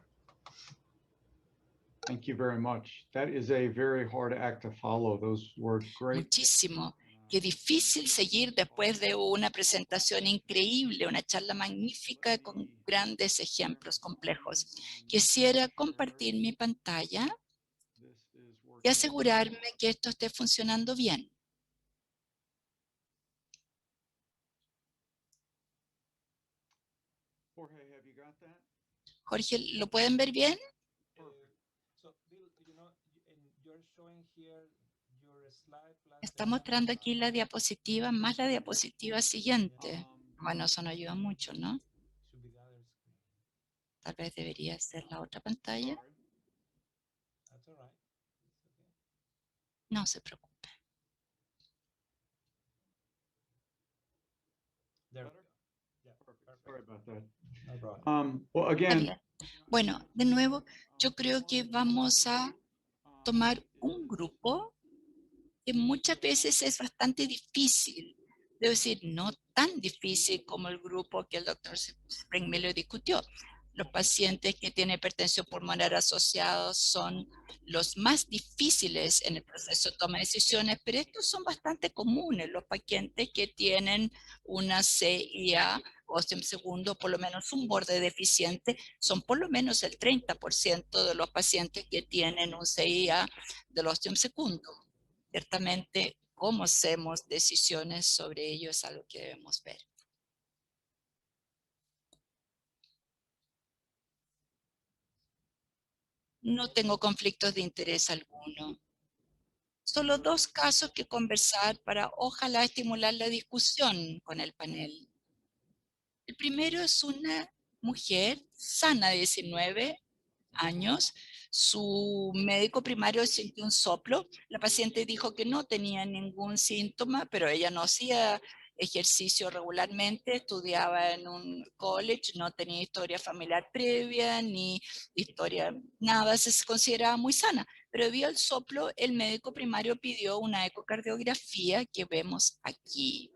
Thank you very much. That is a very hard act to follow. Those were great. Muchísimo. Qué difícil seguir después de una presentación increíble, una charla magnífica con grandes ejemplos complejos. Quisiera compartir mi pantalla y asegurarme que esto esté funcionando bien. Jorge, ¿lo pueden ver bien? Está mostrando aquí la diapositiva más la diapositiva siguiente. Bueno, eso no ayuda mucho, ¿no? Tal vez debería ser la otra pantalla. No se preocupe. Well, again, Bueno, de nuevo, yo creo que vamos a tomar un grupo que muchas veces es bastante difícil, debo decir, no tan difícil como el grupo que el doctor Springmiller discutió. Los pacientes que tienen hipertensión pulmonar asociados son los más difíciles en el proceso de toma de decisiones, pero estos son bastante comunes, los pacientes que tienen una CIA ostium segundo, por lo menos un borde deficiente, son por lo menos el 30% de los pacientes que tienen un CIA del ostium segundo. Ciertamente, cómo hacemos decisiones sobre ello es algo que debemos ver. No tengo conflictos de interés alguno. Solo 2 casos que conversar para ojalá estimular la discusión con el panel. El primero es una mujer sana de 19 años. Su médico primario sintió un soplo. La paciente dijo que no tenía ningún síntoma, pero ella no hacía ejercicio regularmente, estudiaba en un college, no tenía historia familiar previa, ni historia, nada, se consideraba muy sana. Pero debido al soplo, el médico primario pidió una ecocardiografía que vemos aquí.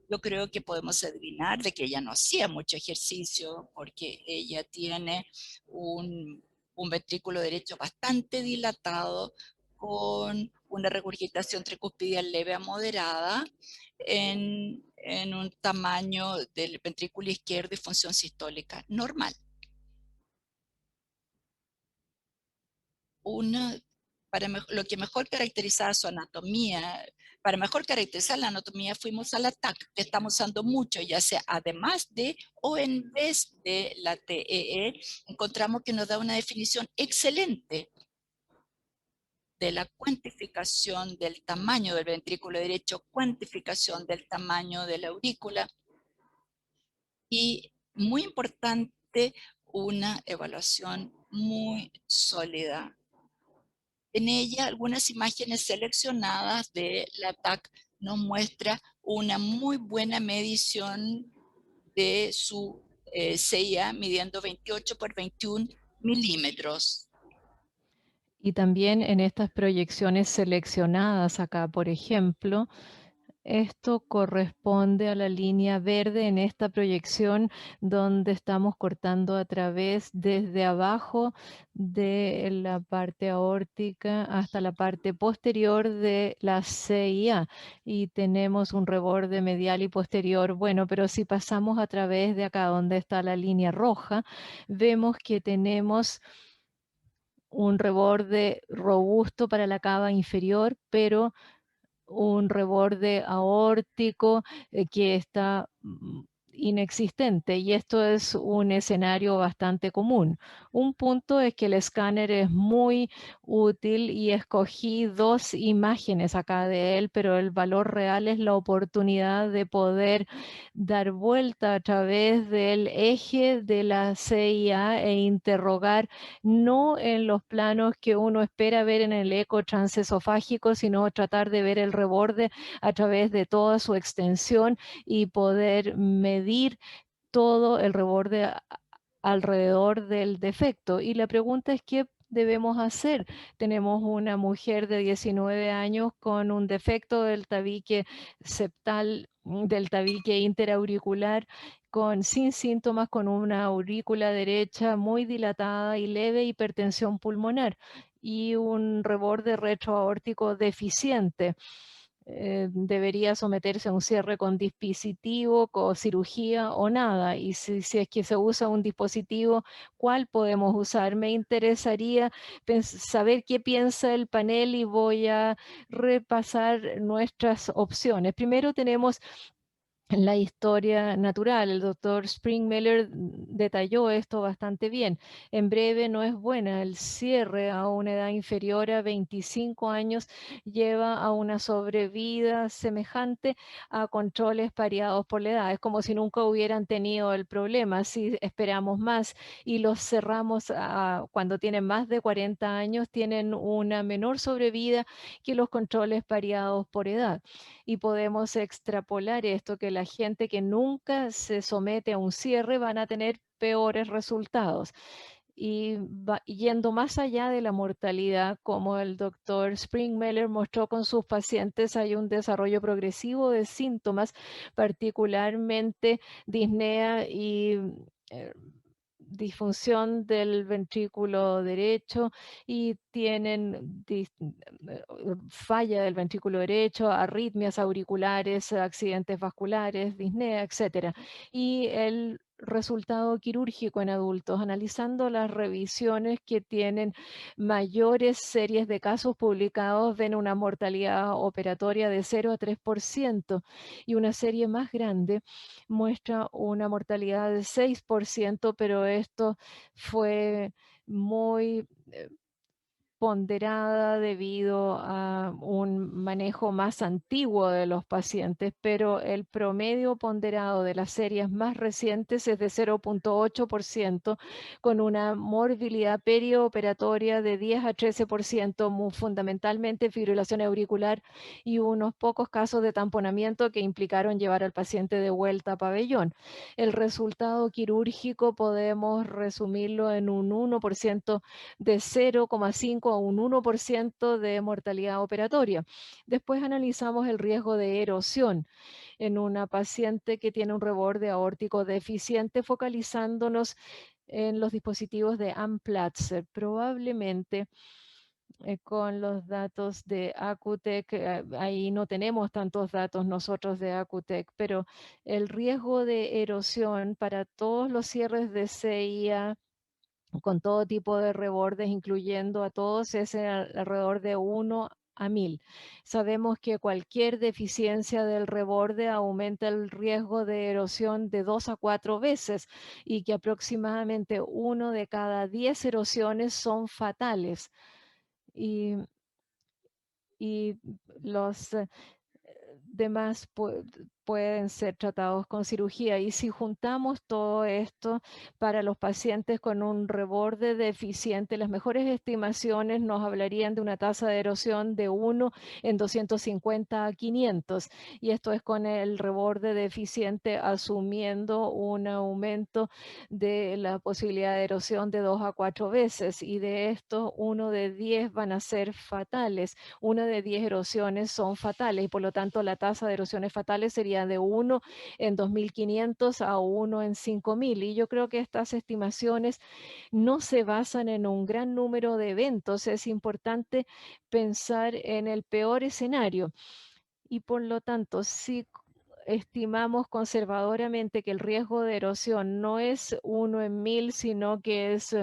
Yo creo que podemos adivinar de que ella no hacía mucho ejercicio porque ella tiene un ventrículo derecho bastante dilatado con una regurgitación tricuspidial leve a moderada en un tamaño del ventrículo izquierdo y función sistólica normal. Lo que mejor caracterizaba su anatomía, para mejor caracterizar la anatomía fuimos a la TAC, que estamos usando mucho, ya sea además de o en vez de la TEE, encontramos que nos da una definición excelente de la cuantificación del tamaño del ventrículo derecho, cuantificación del tamaño de la aurícula y, muy importante, una evaluación muy sólida. En ella, algunas imágenes seleccionadas de la TAC nos muestra una muy buena medición de su CIA, midiendo 28 por 21 milímetros. Y también en estas proyecciones seleccionadas acá, por ejemplo, esto corresponde a la línea verde en esta proyección donde estamos cortando a través desde abajo de la parte aórtica hasta la parte posterior de la CIA y tenemos un reborde medial y posterior. Bueno, pero si pasamos a través de acá donde está la línea roja, vemos que tenemos un reborde robusto para la cava inferior, pero un reborde aórtico que está inexistente, y esto es un escenario bastante común. Un punto es que el escáner es muy útil y escogí 2 imágenes acá de él, pero el valor real es la oportunidad de poder dar vuelta a través del eje de la CIA e interrogar no en los planos que uno espera ver en el eco transesofágico, sino tratar de ver el reborde a través de toda su extensión y poder medir todo el reborde alrededor del defecto. Y la pregunta es, ¿qué debemos hacer? Tenemos una mujer de 19 años con un defecto del tabique septal, del tabique interauricular, sin síntomas, con una aurícula derecha muy dilatada y leve hipertensión pulmonar y un reborde retroaórtico deficiente. Debería someterse a un cierre con dispositivo, con cirugía o nada. Y si es que se usa un dispositivo, ¿cuál podemos usar? Me interesaría saber qué piensa el panel y voy a repasar nuestras opciones. Primero tenemos la historia natural. El doctor Springmiller detalló esto bastante bien. En breve, no es buena. El cierre a una edad inferior a 25 años lleva a una sobrevida semejante a controles pareados por la edad. Es como si nunca hubieran tenido el problema. Si esperamos más y los cerramos cuando tienen más de 40 años, tienen una menor sobrevida que los controles pareados por edad. Y podemos extrapolar esto, que la gente que nunca se somete a un cierre van a tener peores resultados. y yendo más allá de la mortalidad, como el doctor Springmiller mostró con sus pacientes, hay un desarrollo progresivo de síntomas, particularmente disnea y disfunción del ventrículo derecho, y tienen falla del ventrículo derecho, arritmias auriculares, accidentes vasculares, disnea, etc. Y el resultado quirúrgico en adultos, analizando las revisiones que tienen mayores series de casos publicados, ven una mortalidad operatoria de 0 a 3%, y una serie más grande muestra una mortalidad de 6%, pero esto fue muy ponderada debido a un manejo más antiguo de los pacientes, pero el promedio ponderado de las series más recientes es de 0.8%, con una morbilidad perioperatoria de 10 a 13%, fundamentalmente fibrilación auricular y unos pocos casos de tamponamiento que implicaron llevar al paciente de vuelta a pabellón. El resultado quirúrgico podemos resumirlo en un 1% de 0,5 a un 1% de mortalidad operatoria. Después analizamos el riesgo de erosión en una paciente que tiene un reborde aórtico deficiente, focalizándonos en los dispositivos de Amplatzer. Probablemente con los datos de Acutec, ahí no tenemos tantos datos nosotros de Acutec, pero el riesgo de erosión para todos los cierres de CIA con todo tipo de rebordes, incluyendo a todos, es alrededor de 1 a 1000. Sabemos que cualquier deficiencia del reborde aumenta el riesgo de erosión de 2 a 4 veces, y que aproximadamente 1 de cada 10 erosiones son fatales. Y los demás pueden ser tratados con cirugía. Y si juntamos todo esto para los pacientes con un reborde deficiente, las mejores estimaciones nos hablarían de una tasa de erosión de 1 en 250 a 500. Y esto es con el reborde deficiente asumiendo un aumento de la posibilidad de erosión de 2 a 4 veces. Y de estos, 1 de 10 van a ser fatales. 1 de 10 erosiones son fatales, y por lo tanto la tasa de erosiones fatales sería de 1 en 2.500 a 1 en 5.000. Y yo creo que estas estimaciones no se basan en un gran número de eventos. Es importante pensar en el peor escenario. Y por lo tanto, si estimamos conservadoramente que el riesgo de erosión no es 1 en 1000, sino que es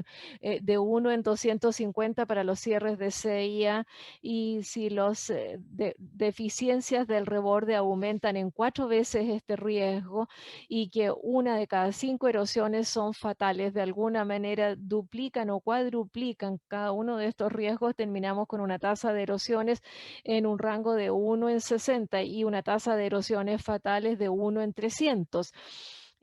de 1 en 250 para los cierres de CIA, y si las deficiencias del reborde aumentan en 4 veces este riesgo, y que 1 de cada 5 erosiones son fatales, de alguna manera duplican o cuadruplican cada uno de estos riesgos, terminamos con una tasa de erosiones en un rango de 1 en 60 y una tasa de erosiones fatales de 1 en 300.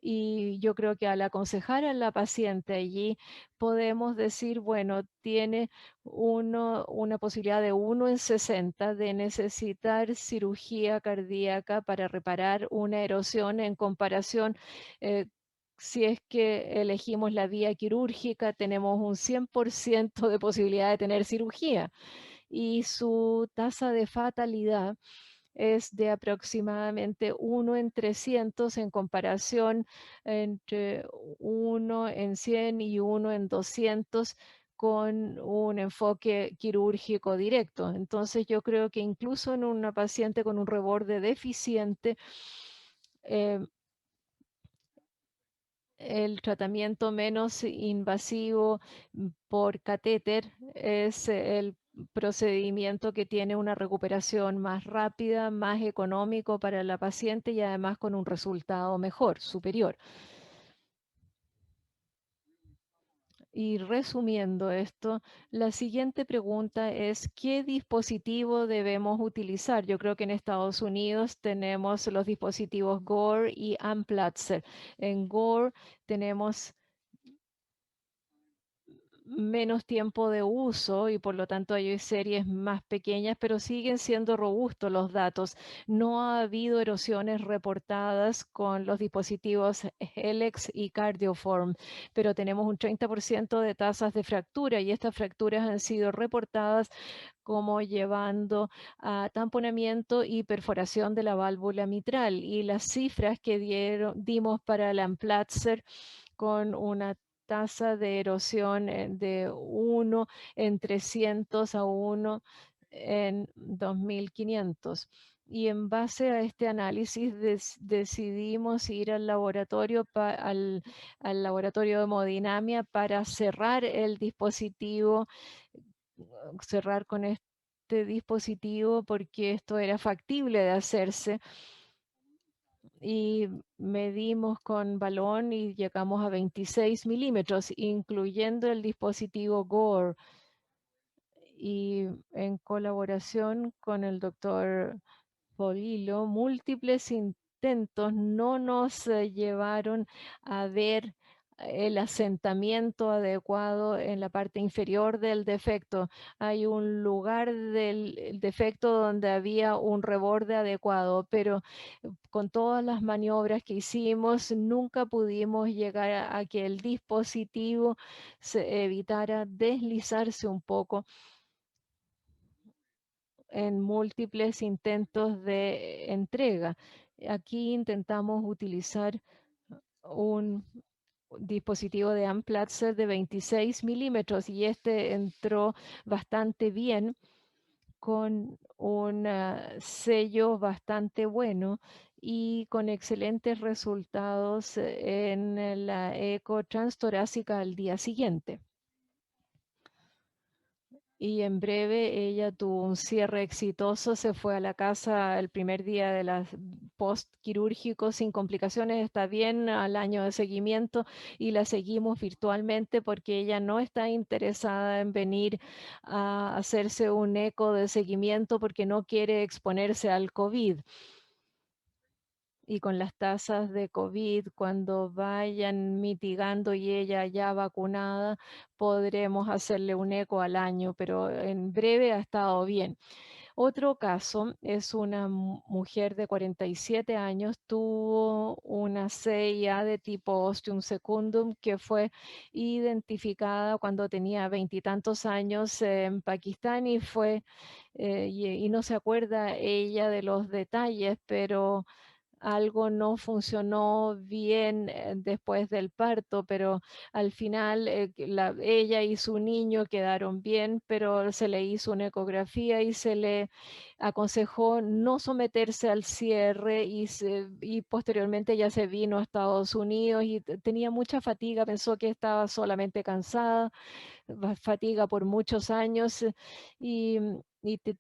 Y yo creo que al aconsejar a la paciente allí, podemos decir, bueno, tiene una posibilidad de 1 en 60 de necesitar cirugía cardíaca para reparar una erosión, en comparación, si es que elegimos la vía quirúrgica, tenemos un 100% de posibilidad de tener cirugía. Y su tasa de fatalidad es de aproximadamente 1 en 300, en comparación entre 1 en 100 y 1 en 200 con un enfoque quirúrgico directo. Entonces yo creo que incluso en una paciente con un reborde deficiente, el tratamiento menos invasivo por catéter es el procedimiento que tiene una recuperación más rápida, más económico para la paciente, y además con un resultado mejor, superior. Y resumiendo esto, la siguiente pregunta es: ¿qué dispositivo debemos utilizar? Yo creo que en Estados Unidos tenemos los dispositivos Gore y Amplatzer. En Gore tenemos menos tiempo de uso y por lo tanto hay series más pequeñas, pero siguen siendo robustos los datos. No ha habido erosiones reportadas con los dispositivos Helix y Cardioform, pero tenemos un 30% de tasas de fractura y estas fracturas han sido reportadas como llevando a tamponamiento y perforación de la válvula mitral. Y las cifras que dimos para el Amplatzer con una tasa de erosión de 1 en 300 a 1 en 2500. Y en base a este análisis decidimos ir al laboratorio, al laboratorio de hemodinamia para cerrar el dispositivo, cerrar con este dispositivo porque esto era factible de hacerse. Y medimos con balón y llegamos a 26 milímetros, incluyendo el dispositivo Gore. Y en colaboración con el doctor Polillo, múltiples intentos no nos llevaron a ver el asentamiento adecuado en la parte inferior del defecto. Hay un lugar del defecto donde había un reborde adecuado, pero con todas las maniobras que hicimos, nunca pudimos llegar a que el dispositivo se evitara deslizarse un poco en múltiples intentos de entrega. Aquí intentamos utilizar un dispositivo de Amplatzer de 26 milímetros y este entró bastante bien con un sello bastante bueno y con excelentes resultados en la eco transtorácica al día siguiente. Y en breve ella tuvo un cierre exitoso, se fue a la casa el primer día de las post-quirúrgico sin complicaciones, está bien al año de seguimiento y la seguimos virtualmente porque ella no está interesada en venir a hacerse un eco de seguimiento porque no quiere exponerse al COVID. Y con las tasas de COVID, cuando vayan mitigando y ella ya vacunada, podremos hacerle un eco al año, pero en breve ha estado bien. Otro caso es una mujer de 47 años, tuvo una CIA de tipo ostium secundum que fue identificada cuando tenía 20 y tantos años en Pakistán y y no se acuerda ella de los detalles, pero algo no funcionó bien después del parto, pero al final ella y su niño quedaron bien, pero se le hizo una ecografía y se le aconsejó no someterse al cierre y posteriormente ya se vino a Estados Unidos y tenía mucha fatiga, pensó que estaba solamente cansada, fatiga por muchos años y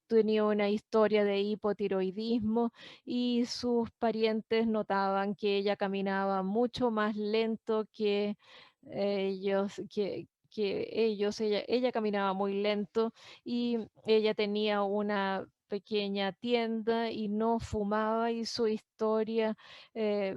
tenía una historia de hipotiroidismo y sus parientes notaban que ella caminaba mucho más lento que ellos, ella caminaba muy lento y ella tenía una pequeña tienda y no fumaba y su historia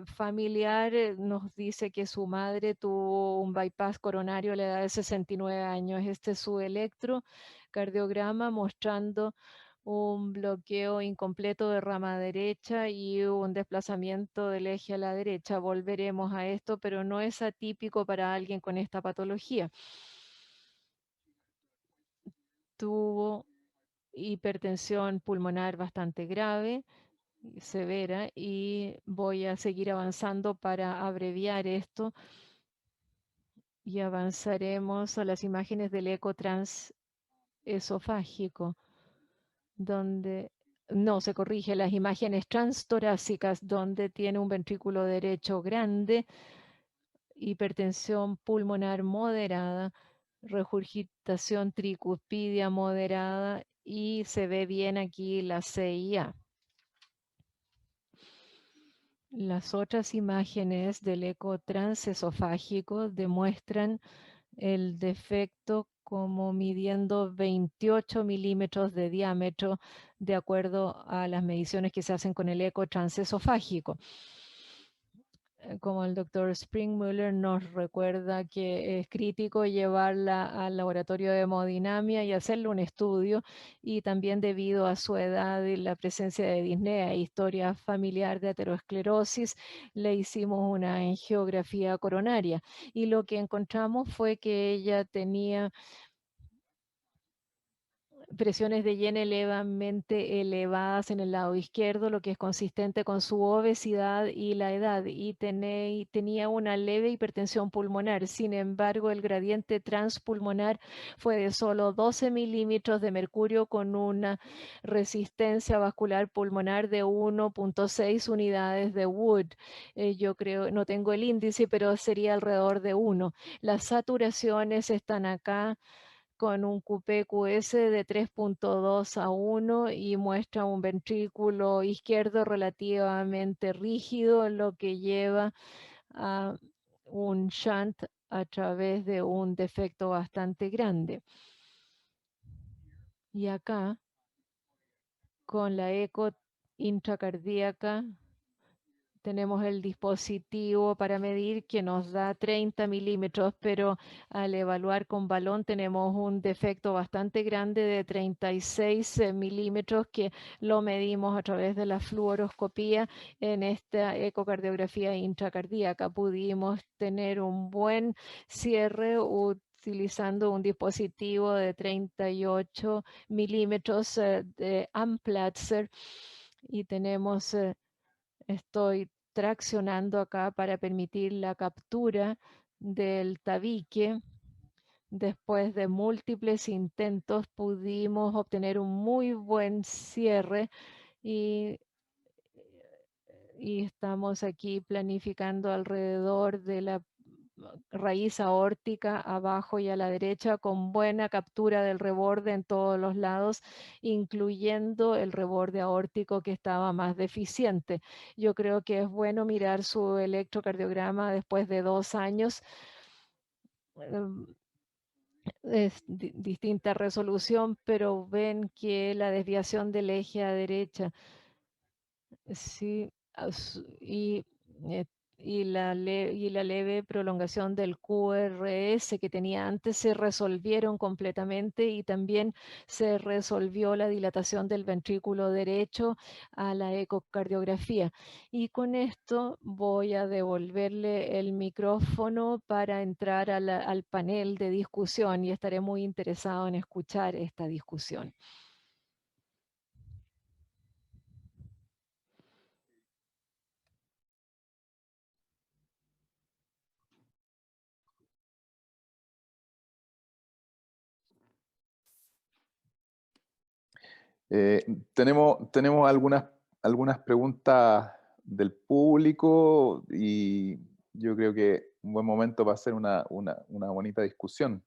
familiar nos dice que su madre tuvo un bypass coronario a la edad de 69 años. Este es su electrocardiograma mostrando un bloqueo incompleto de rama derecha y un desplazamiento del eje a la derecha. Volveremos a esto, pero no es atípico para alguien con esta patología. Tuvo hipertensión pulmonar bastante grave, severa, y voy a seguir avanzando para abreviar esto y avanzaremos a las imágenes del eco transesofágico, donde no se corrige las imágenes transtorácicas, donde tiene un ventrículo derecho grande, hipertensión pulmonar moderada, regurgitación tricuspidia moderada y se ve bien aquí la CIA. Las otras imágenes del eco transesofágico demuestran el defecto como midiendo 28 milímetros de diámetro de acuerdo a las mediciones que se hacen con el eco transesofágico. como el doctor Springmüller nos recuerda que es crítico llevarla al laboratorio de hemodinamia y hacerle un estudio, y también debido a su edad y la presencia de disnea e historia familiar de aterosclerosis, le hicimos una angiografía coronaria y lo que encontramos fue que ella tenía presiones de llena levemente elevadas en el lado izquierdo, lo que es consistente con su obesidad y la edad, y tenía una leve hipertensión pulmonar. Sin embargo, el gradiente transpulmonar fue de solo 12 milímetros de mercurio con una resistencia vascular pulmonar de 1.6 unidades de Wood. Yo creo, no tengo el índice, pero sería alrededor de 1. Las saturaciones están acá con un QPQS de 3.2 a 1 y muestra un ventrículo izquierdo relativamente rígido, lo que lleva a un shunt a través de un defecto bastante grande. Y acá, con la eco intracardíaca, tenemos el dispositivo para medir que nos da 30 milímetros, pero al evaluar con balón tenemos un defecto bastante grande de 36 milímetros que lo medimos a través de la fluoroscopía en esta ecocardiografía intracardíaca. Pudimos tener un buen cierre utilizando un dispositivo de 38 milímetros de Amplatzer, y tenemos estoy traccionando acá para permitir la captura del tabique. Después de múltiples intentos pudimos obtener un muy buen cierre y estamos aquí planificando alrededor de la raíz aórtica abajo y a la derecha con buena captura del reborde en todos los lados, incluyendo el reborde aórtico que estaba más deficiente. Yo creo que es bueno mirar su electrocardiograma después de 2 años. Es distinta resolución, pero ven que la desviación del eje a derecha, sí, y la leve prolongación del QRS que tenía antes se resolvieron completamente, y también se resolvió la dilatación del ventrículo derecho a la ecocardiografía. Y con esto voy a devolverle el micrófono para entrar al panel de discusión, y estaré muy interesado en escuchar esta discusión. Tenemos algunas preguntas del público y yo creo que un buen momento para hacer una bonita discusión.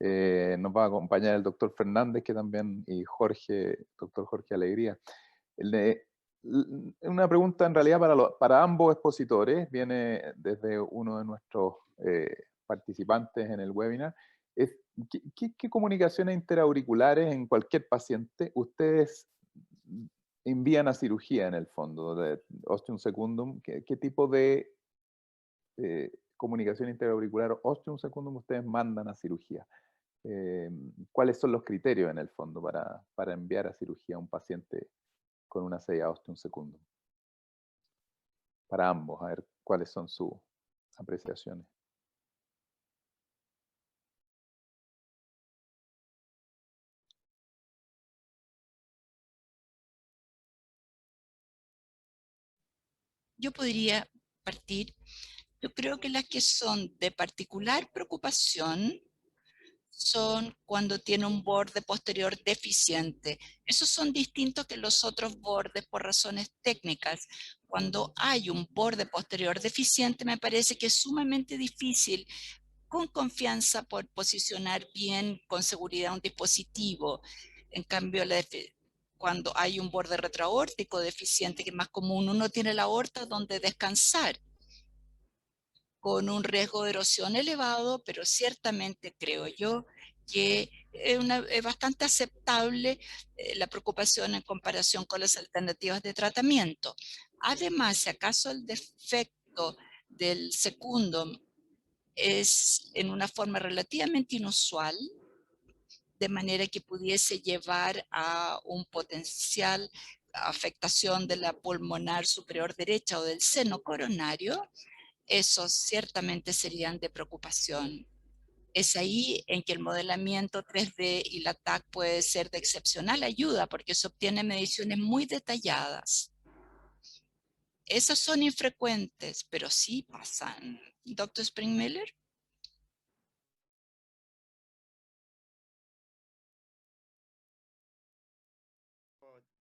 Nos va a acompañar el doctor Fernández, que también, y doctor Jorge Alegría. Una pregunta en realidad para ambos expositores, viene desde uno de nuestros participantes en el webinar. ¿Qué comunicaciones interauriculares en cualquier paciente ustedes envían a cirugía en el fondo de ostium secundum? ¿Qué tipo de comunicación interauricular ostium secundum ustedes mandan a cirugía? ¿Cuáles son los criterios en el fondo para enviar a cirugía a un paciente con una CIA ostium secundum? Para ambos, a ver cuáles son sus apreciaciones. Yo podría partir. Yo creo que las que son de particular preocupación son cuando tiene un borde posterior deficiente. Esos son distintos que los otros bordes por razones técnicas. Cuando hay un borde posterior deficiente, me parece que es sumamente difícil con confianza por posicionar bien, con seguridad, un dispositivo. En cambio, cuando hay un borde retroaórtico deficiente, que es más común, uno tiene la aorta donde descansar, con un riesgo de erosión elevado, pero ciertamente creo yo que es bastante aceptable la preocupación en comparación con las alternativas de tratamiento. Además, si acaso el defecto del segundo es en una forma relativamente inusual, de manera que pudiese llevar a un potencial afectación de la pulmonar superior derecha o del seno coronario, esos ciertamente serían de preocupación. Es ahí en que el modelamiento 3D y la TAC puede ser de excepcional ayuda porque se obtienen mediciones muy detalladas. Esas son infrecuentes, pero sí pasan. Dr. Springmiller.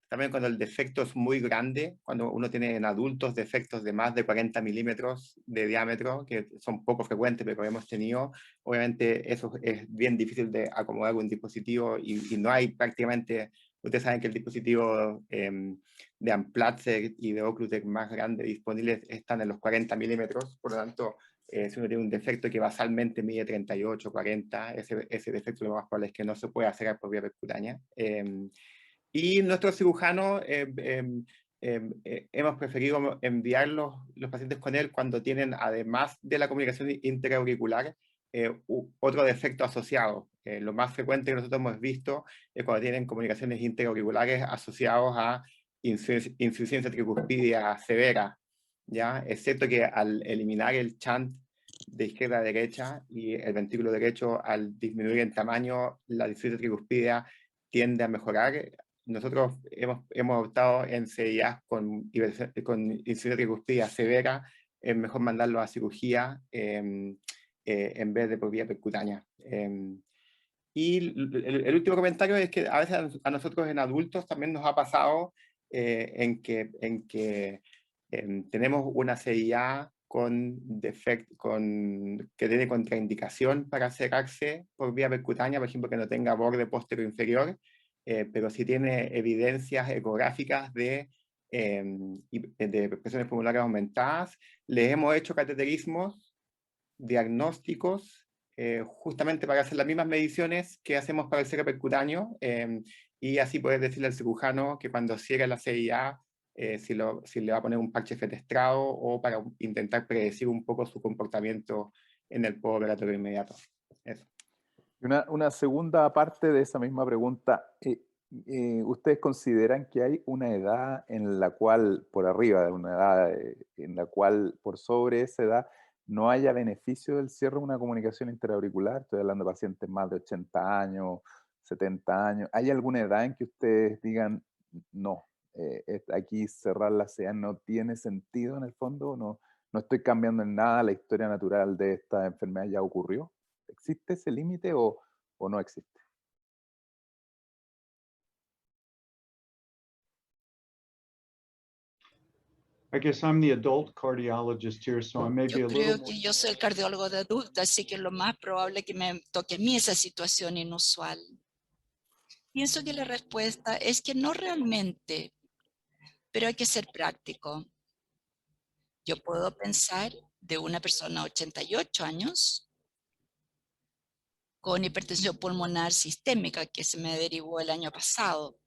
También cuando el defecto es muy grande, cuando uno tiene en adultos defectos de más de 40 milímetros de diámetro, que son poco frecuentes, pero hemos tenido, obviamente eso es bien difícil de acomodar un dispositivo y no hay prácticamente, ustedes saben que el dispositivo de Amplatzer y de Occlutech más grande disponibles están en los 40 milímetros, por lo tanto, si uno tiene un defecto que basalmente mide 38, 40, ese defecto lo más probable es que no se pueda hacer por vía percutánea. Y nuestros cirujanos hemos preferido enviar los pacientes con él cuando tienen, además de la comunicación interauricular, otro defecto asociado. Lo más frecuente que nosotros hemos visto es cuando tienen comunicaciones interauriculares asociados a insuficiencia tricuspidia severa, ¿ya? Excepto que al eliminar el shunt de izquierda a derecha y el ventrículo derecho, al disminuir en tamaño, la insuficiencia tricuspidia tiende a mejorar. Nosotros hemos optado en CIA con insuficiencia tricuspidia severa, es mejor mandarlo a cirugía en vez de por vía percutánea. Y el último comentario es que a veces a nosotros en adultos también nos ha pasado en que tenemos una CIA que tiene contraindicación para cerrarse por vía percutánea, por ejemplo, que no tenga borde posterior inferior, pero sí tiene evidencias ecográficas de presiones pulmonares aumentadas. Les hemos hecho cateterismos diagnósticos justamente para hacer las mismas mediciones que hacemos para el cierre percutáneo y así poder decirle al cirujano que cuando cierre la CIA si le va a poner un parche fenestrado o para intentar predecir un poco su comportamiento en el postoperatorio inmediato. Eso. Una segunda parte de esa misma pregunta. ¿Ustedes consideran que hay una edad en la cual, por arriba de una edad, en la cual por sobre esa edad no haya beneficio del cierre de una comunicación interauricular? Estoy hablando de pacientes más de 80 años, 70 años. ¿Hay alguna edad en que ustedes digan, no, aquí cerrar la CEA no tiene sentido en el fondo? No estoy cambiando en nada, la historia natural de esta enfermedad ya ocurrió? ¿Existe ese límite o no existe? I guess I'm the adult cardiologist here, so I may be a Yo little creo more. que yo soy el cardiólogo de adulto, así que lo más probable que me toque a mí esa situación inusual. Pienso que la respuesta es que no realmente, pero hay que ser práctico. Yo puedo pensar de una persona de 88 años con hipertensión pulmonar sistémica que se me derivó el año pasado.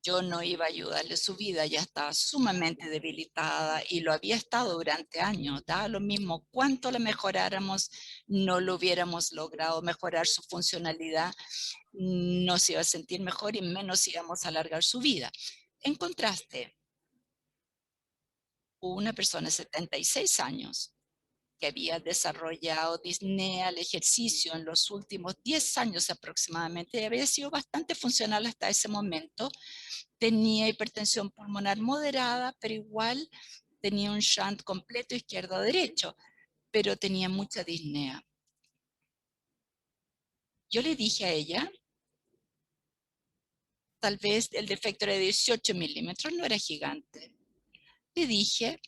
Yo no iba a ayudarle, su vida ya estaba sumamente debilitada y lo había estado durante años. Da lo mismo cuánto la mejoráramos, no lo hubiéramos logrado mejorar su funcionalidad, no se iba a sentir mejor y menos íbamos a alargar su vida. En contraste, una persona de 76 años que había desarrollado disnea al ejercicio en los últimos 10 años aproximadamente, y había sido bastante funcional hasta ese momento, tenía hipertensión pulmonar moderada, pero igual tenía un shunt completo izquierdo-derecho, pero tenía mucha disnea. Yo le dije a ella, tal vez el defecto era de 18 milímetros, no era gigante. Le dije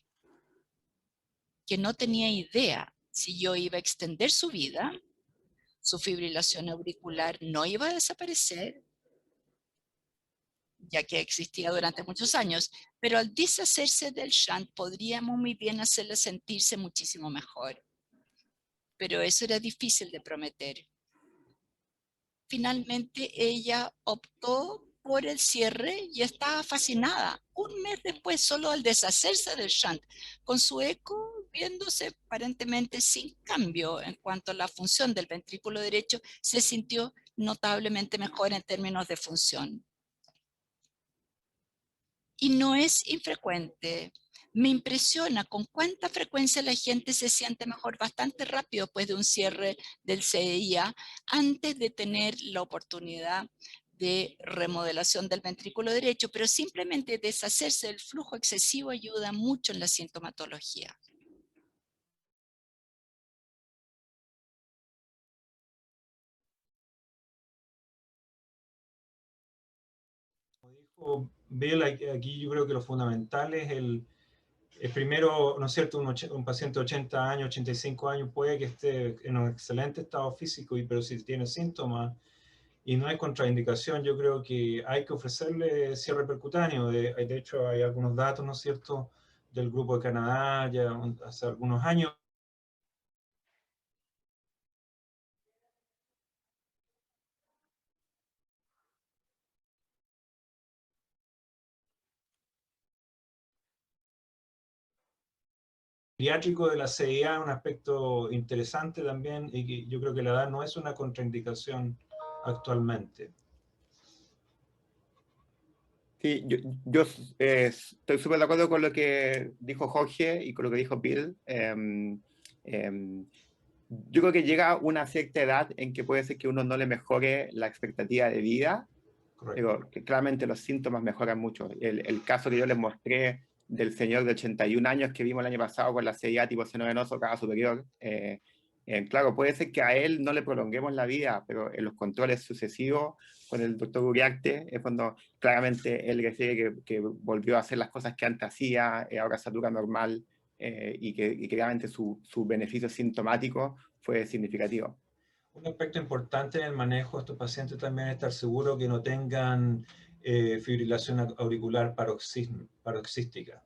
que no tenía idea si yo iba a extender su vida, su fibrilación auricular no iba a desaparecer, ya que existía durante muchos años, pero al deshacerse del shunt podríamos muy bien hacerla sentirse muchísimo mejor. Pero eso era difícil de prometer. Finalmente ella optó por el cierre y estaba fascinada. Un mes después, solo al deshacerse del shunt, con su eco viéndose aparentemente sin cambio en cuanto a la función del ventrículo derecho, se sintió notablemente mejor en términos de función. Y no es infrecuente. Me impresiona con cuánta frecuencia la gente se siente mejor bastante rápido después de un cierre del CIA antes de tener la oportunidad de remodelación del ventrículo derecho, pero simplemente deshacerse del flujo excesivo ayuda mucho en la sintomatología. Como dijo Bill, aquí yo creo que lo fundamental es el primero, ¿no es cierto? Un paciente de 80 años, 85 años puede que esté en un excelente estado físico, pero si tiene síntomas y no hay contraindicación, yo creo que hay que ofrecerle cierre percutáneo. De hecho, hay algunos datos, ¿no es cierto?, del grupo de Canadá ya hace algunos años. Pediátrico de la CIA, un aspecto interesante también, y que yo creo que la edad no es una contraindicación actualmente. Sí, yo estoy súper de acuerdo con lo que dijo Jorge y con lo que dijo Bill. Yo creo que llega una cierta edad en que puede ser que uno no le mejore la expectativa de vida, pero que claramente los síntomas mejoran mucho. El caso que yo les mostré del señor de 81 años que vimos el año pasado con la CIA tipo seno venoso cava superior, claro, puede ser que a él no le prolonguemos la vida, pero en los controles sucesivos con el doctor Uriarte es cuando claramente él refiere que volvió a hacer las cosas que antes hacía, ahora satura normal, y que realmente su beneficio sintomático fue significativo. Un aspecto importante en el manejo de estos pacientes también es estar seguro que no tengan fibrilación auricular paroxística.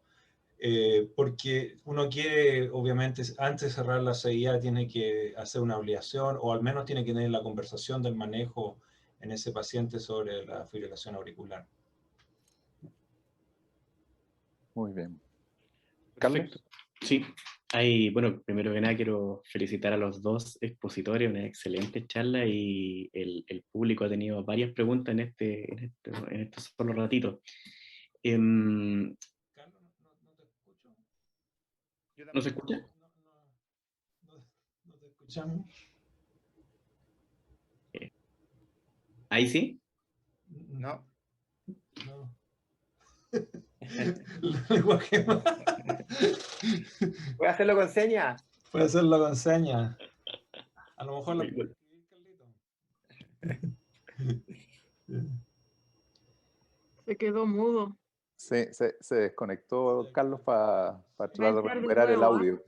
Porque uno quiere, obviamente, antes de cerrar la CIA, tiene que hacer una obligación o al menos tiene que tener la conversación del manejo en ese paciente sobre la fibrilación auricular. Muy bien. Perfecto. Sí, bueno, primero que nada quiero felicitar a los dos expositores, una excelente charla y el público ha tenido varias preguntas en estos solo ratitos. Carlos, no te escucho. ¿No se escucha? No te escuchamos. ¿Ahí sí? No. No. Lenguaje más. Voy a hacerlo con señas. Puede hacerlo con señas. A lo mejor la puedo escribir, Carlito. Se quedó mudo. Se desconectó Carlos para tratar de entrar de recuperar el nuevo, audio.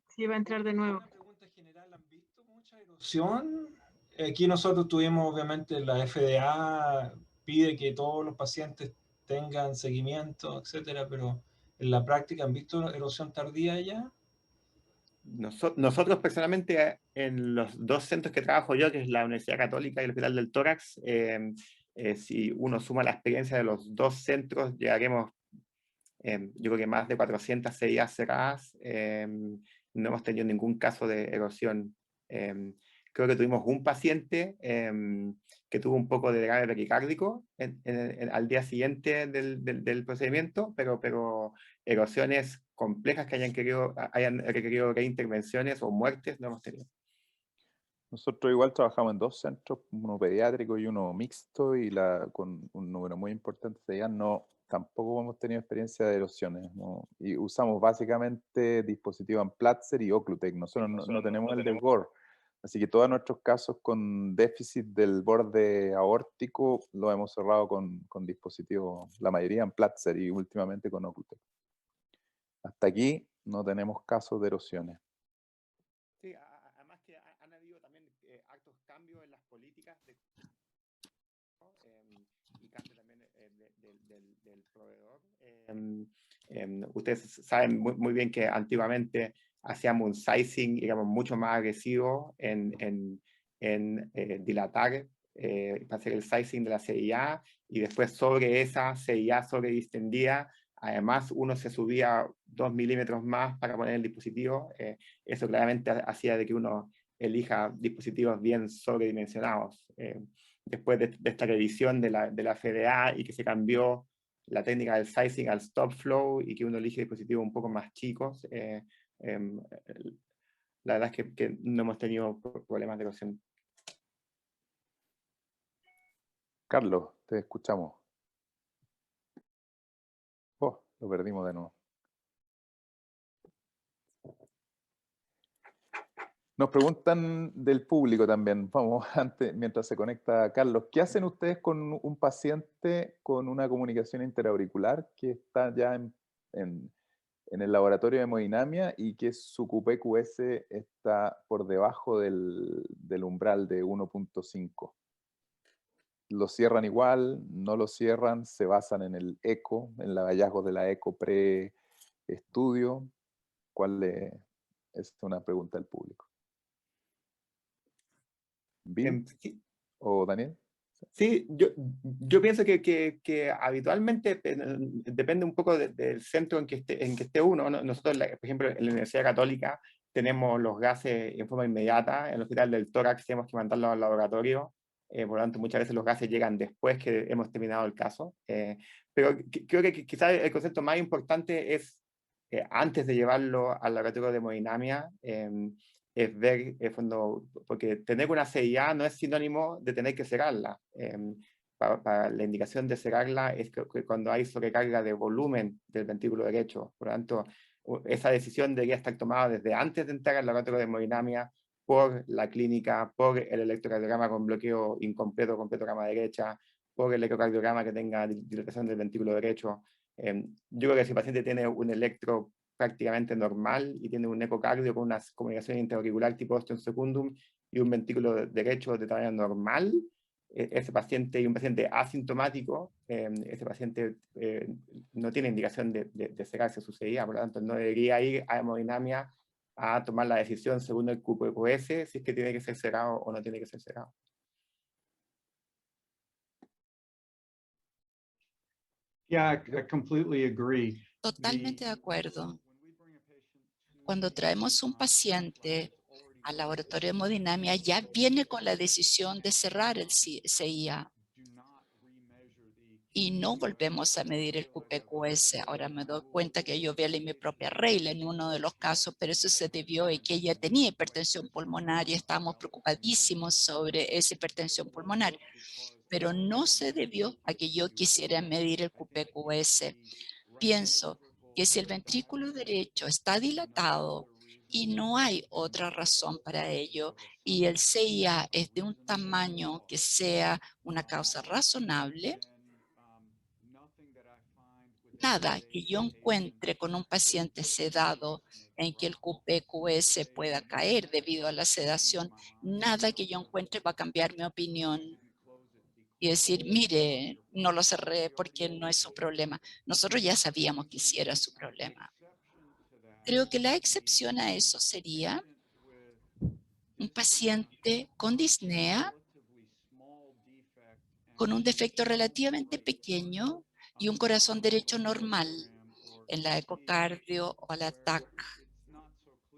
Sí, va a entrar de nuevo. Una pregunta general, ¿han visto mucha erosión? Aquí nosotros tuvimos, obviamente, la FDA pide que todos los pacientes tengan seguimiento, etcétera, pero en la práctica, ¿han visto erosión tardía ya? Nosotros personalmente en los dos centros que trabajo yo, que es la Universidad Católica y el Hospital del Tórax, si uno suma la experiencia de los dos centros, llegaremos, yo creo que más de 400 CIAs cerradas. No hemos tenido ningún caso de erosión. Creo que tuvimos un paciente que tuvo un poco de derrame pericárdico al día siguiente del procedimiento, pero erosiones complejas que hayan requerido reintervenciones o muertes no hemos tenido. Nosotros igual trabajamos en dos centros, uno pediátrico y uno mixto, y con un número muy importante de CIAs tampoco hemos tenido experiencia de erosiones, ¿no? Y usamos básicamente dispositivos Amplatzer y Occlutech. Nosotros no tenemos el de Gore. Así que todos nuestros casos con déficit del borde aórtico los hemos cerrado con dispositivos, la mayoría Amplatzer y últimamente con Occlutech. Hasta aquí no tenemos casos de erosiones. Sí, además que han habido también hartos cambios en las políticas y cambio también del proveedor. Ustedes saben muy bien que antiguamente hacíamos un sizing, digamos, mucho más agresivo en dilatar, para hacer el sizing de la CIA, y después sobre esa CIA sobre distendida además uno se subía 2 milímetros más para poner el dispositivo, eso claramente hacía de que uno elija dispositivos bien sobredimensionados. Después de esta revisión de la FDA y que se cambió la técnica del sizing al stop flow y que uno elige dispositivos un poco más chicos, la verdad es que no hemos tenido problemas de erosión. Carlos, te escuchamos. Oh, lo perdimos de nuevo. Nos preguntan del público también, vamos, antes, mientras se conecta Carlos, ¿qué hacen ustedes con un paciente con una comunicación interauricular que está ya en el laboratorio de hemodinamia y que su QPQS está por debajo del umbral de 1.5? ¿Lo cierran igual? ¿No lo cierran? ¿Se basan en el eco, en los hallazgos de la eco pre-estudio? Es una pregunta del público. ¿Bill? Sí. ¿O Daniel? Sí, yo pienso que habitualmente depende un poco del centro en que esté uno. Nosotros, por ejemplo, en la Universidad Católica tenemos los gases en forma inmediata. En el Hospital del Tórax tenemos que mandarlos al laboratorio. Por lo tanto, muchas veces los gases llegan después que hemos terminado el caso. Pero creo que quizás el concepto más importante es, antes de llevarlo al laboratorio de hemodinamia, es ver, porque tener una CIA no es sinónimo de tener que cerrarla. Para la indicación de cerrarla es que cuando hay sobrecarga de volumen del ventrículo derecho. Por lo tanto, esa decisión debería estar tomada desde antes de entrar al laboratorio de hemodinamia, por la clínica, por el electrocardiograma con bloqueo incompleto, completo cama derecha, por el ecocardiograma que tenga dilatación del ventrículo derecho. Yo creo que si el paciente tiene un electro prácticamente normal y tiene un ecocardio con una comunicación interauricular tipo ostium secundum y un ventrículo derecho de tamaño normal, ese paciente y un paciente asintomático, ese paciente no tiene indicación de cerrarse su CIA, por lo tanto no debería ir a hemodinamia a tomar la decisión según el QPQS si es que tiene que ser cerrado o no tiene que ser cerrado. Yeah, I completely agree. Totalmente de acuerdo. Cuando traemos un paciente al laboratorio de hemodinamia, ya viene con la decisión de cerrar el CIA. Y no volvemos a medir el QPQS. Ahora me doy cuenta que yo violé mi propia regla en uno de los casos, pero eso se debió a que ella tenía hipertensión pulmonar y estábamos preocupadísimos sobre esa hipertensión pulmonar. Pero no se debió a que yo quisiera medir el QPQS. Pienso que si el ventrículo derecho está dilatado y no hay otra razón para ello, y el CIA es de un tamaño que sea una causa razonable, nada que yo encuentre con un paciente sedado en que el QPQS pueda caer debido a la sedación, nada que yo encuentre va a cambiar mi opinión y decir, mire, no lo cerré porque no es su problema. Nosotros ya sabíamos que sí era su problema. Creo que la excepción a eso sería un paciente con disnea, con un defecto relativamente pequeño y un corazón derecho normal en la ecocardio o la TAC,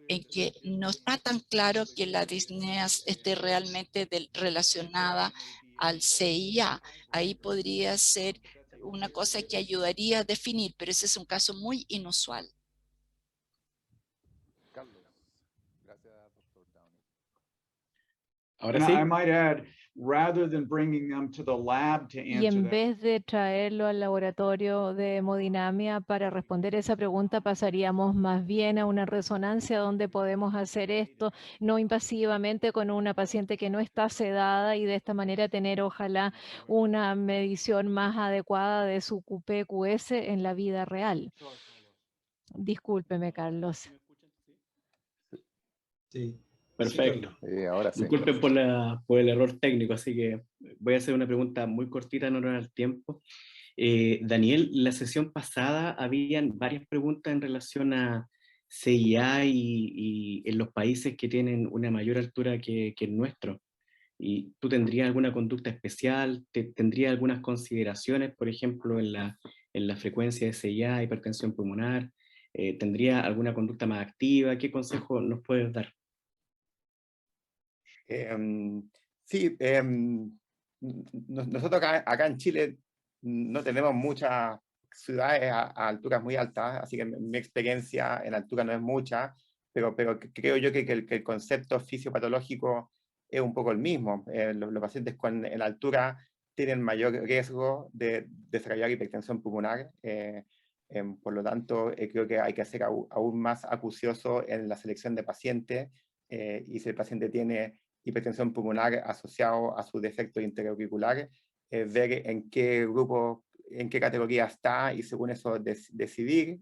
en que no está tan claro que la disnea esté realmente relacionada al CIA. Ahí podría ser una cosa que ayudaría a definir, pero ese es un caso muy inusual. Ahora And sí. I might add, rather than bringing them to the lab to Y answer en that, vez de traerlo al laboratorio de hemodinamia para responder esa pregunta, pasaríamos más bien a una resonancia donde podemos hacer esto no invasivamente con una paciente que no está sedada y de esta manera tener ojalá una medición más adecuada de su QPQS en la vida real. Discúlpeme, Carlos. Sí. Perfecto. Ahora sí. Disculpen por el error técnico, así que voy a hacer una pregunta muy cortita en honor al tiempo. Daniel, la sesión pasada habían varias preguntas en relación a CIA y en los países que tienen una mayor altura que el nuestro. ¿Y tú tendrías alguna conducta especial? ¿Tendrías algunas consideraciones, por ejemplo, en la frecuencia de SIA, hipertensión pulmonar? ¿Tendrías alguna conducta más activa? ¿Qué consejo nos puedes dar? Sí, nosotros acá en Chile no tenemos muchas ciudades a alturas muy altas, así que mi experiencia en altura no es mucha, pero creo yo que el concepto fisiopatológico es un poco el mismo. Los pacientes en altura tienen mayor riesgo de desarrollar hipertensión pulmonar. Por lo tanto, creo que hay que ser aún más acucioso en la selección de pacientes, y si el paciente tiene hipertensión pulmonar asociado a su defecto interauricular, ver en qué grupo, en qué categoría está y según eso decidir.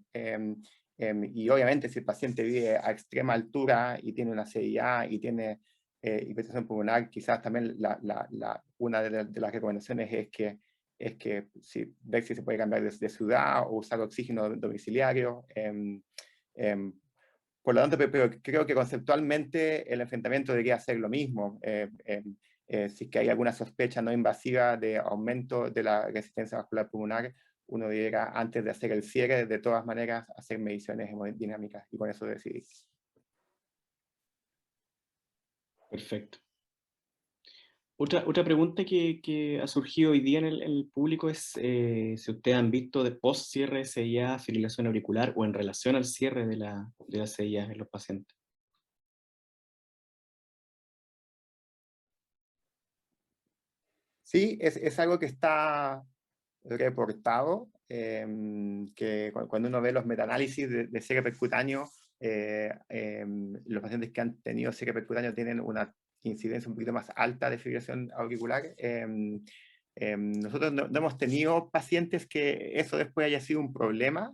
Y obviamente si el paciente vive a extrema altura y tiene una CIA y tiene hipertensión pulmonar, quizás también una de las recomendaciones es que ver si se puede cambiar de ciudad o usar oxígeno domiciliario. Por lo tanto, pero creo que conceptualmente el enfrentamiento debería ser lo mismo. Si es que hay alguna sospecha no invasiva de aumento de la resistencia vascular pulmonar, uno debería, antes de hacer el cierre, de todas maneras, hacer mediciones hemodinámicas y con eso decidir. Perfecto. Otra pregunta que ha surgido hoy día en el público es si ustedes han visto de post-cierre CIA, fibrilación auricular o en relación al cierre de la CIA en los pacientes. Sí, es algo que está reportado, que cuando uno ve los metaanálisis de cierre percutáneo, los pacientes que han tenido cierre percutáneo tienen una incidencia un poquito más alta de fibrilación auricular. Nosotros no hemos tenido pacientes que eso después haya sido un problema.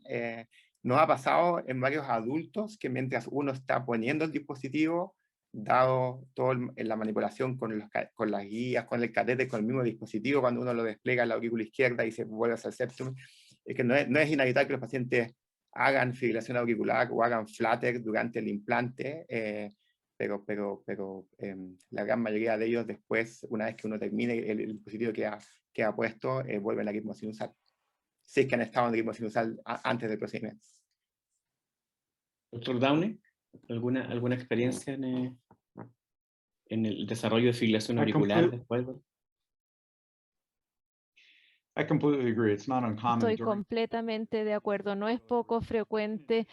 Nos ha pasado en varios adultos que mientras uno está poniendo el dispositivo, dado toda la manipulación con las guías, con el catete, con el mismo dispositivo, cuando uno lo despliega en la aurícula izquierda y se vuelve hacia el septum, es que no es inevitable que los pacientes hagan fibrilación auricular o hagan flutter durante el implante, pero la gran mayoría de ellos después, una vez que uno termine el dispositivo que ha puesto, vuelven al ritmo sinusal, si es que han estado en ritmo sinusal antes del procedimiento. Doctor Downey, ¿alguna experiencia en el desarrollo de fibrilación auricular después? I completely agree. It's not uncommon Estoy during completamente de acuerdo. No es poco frecuente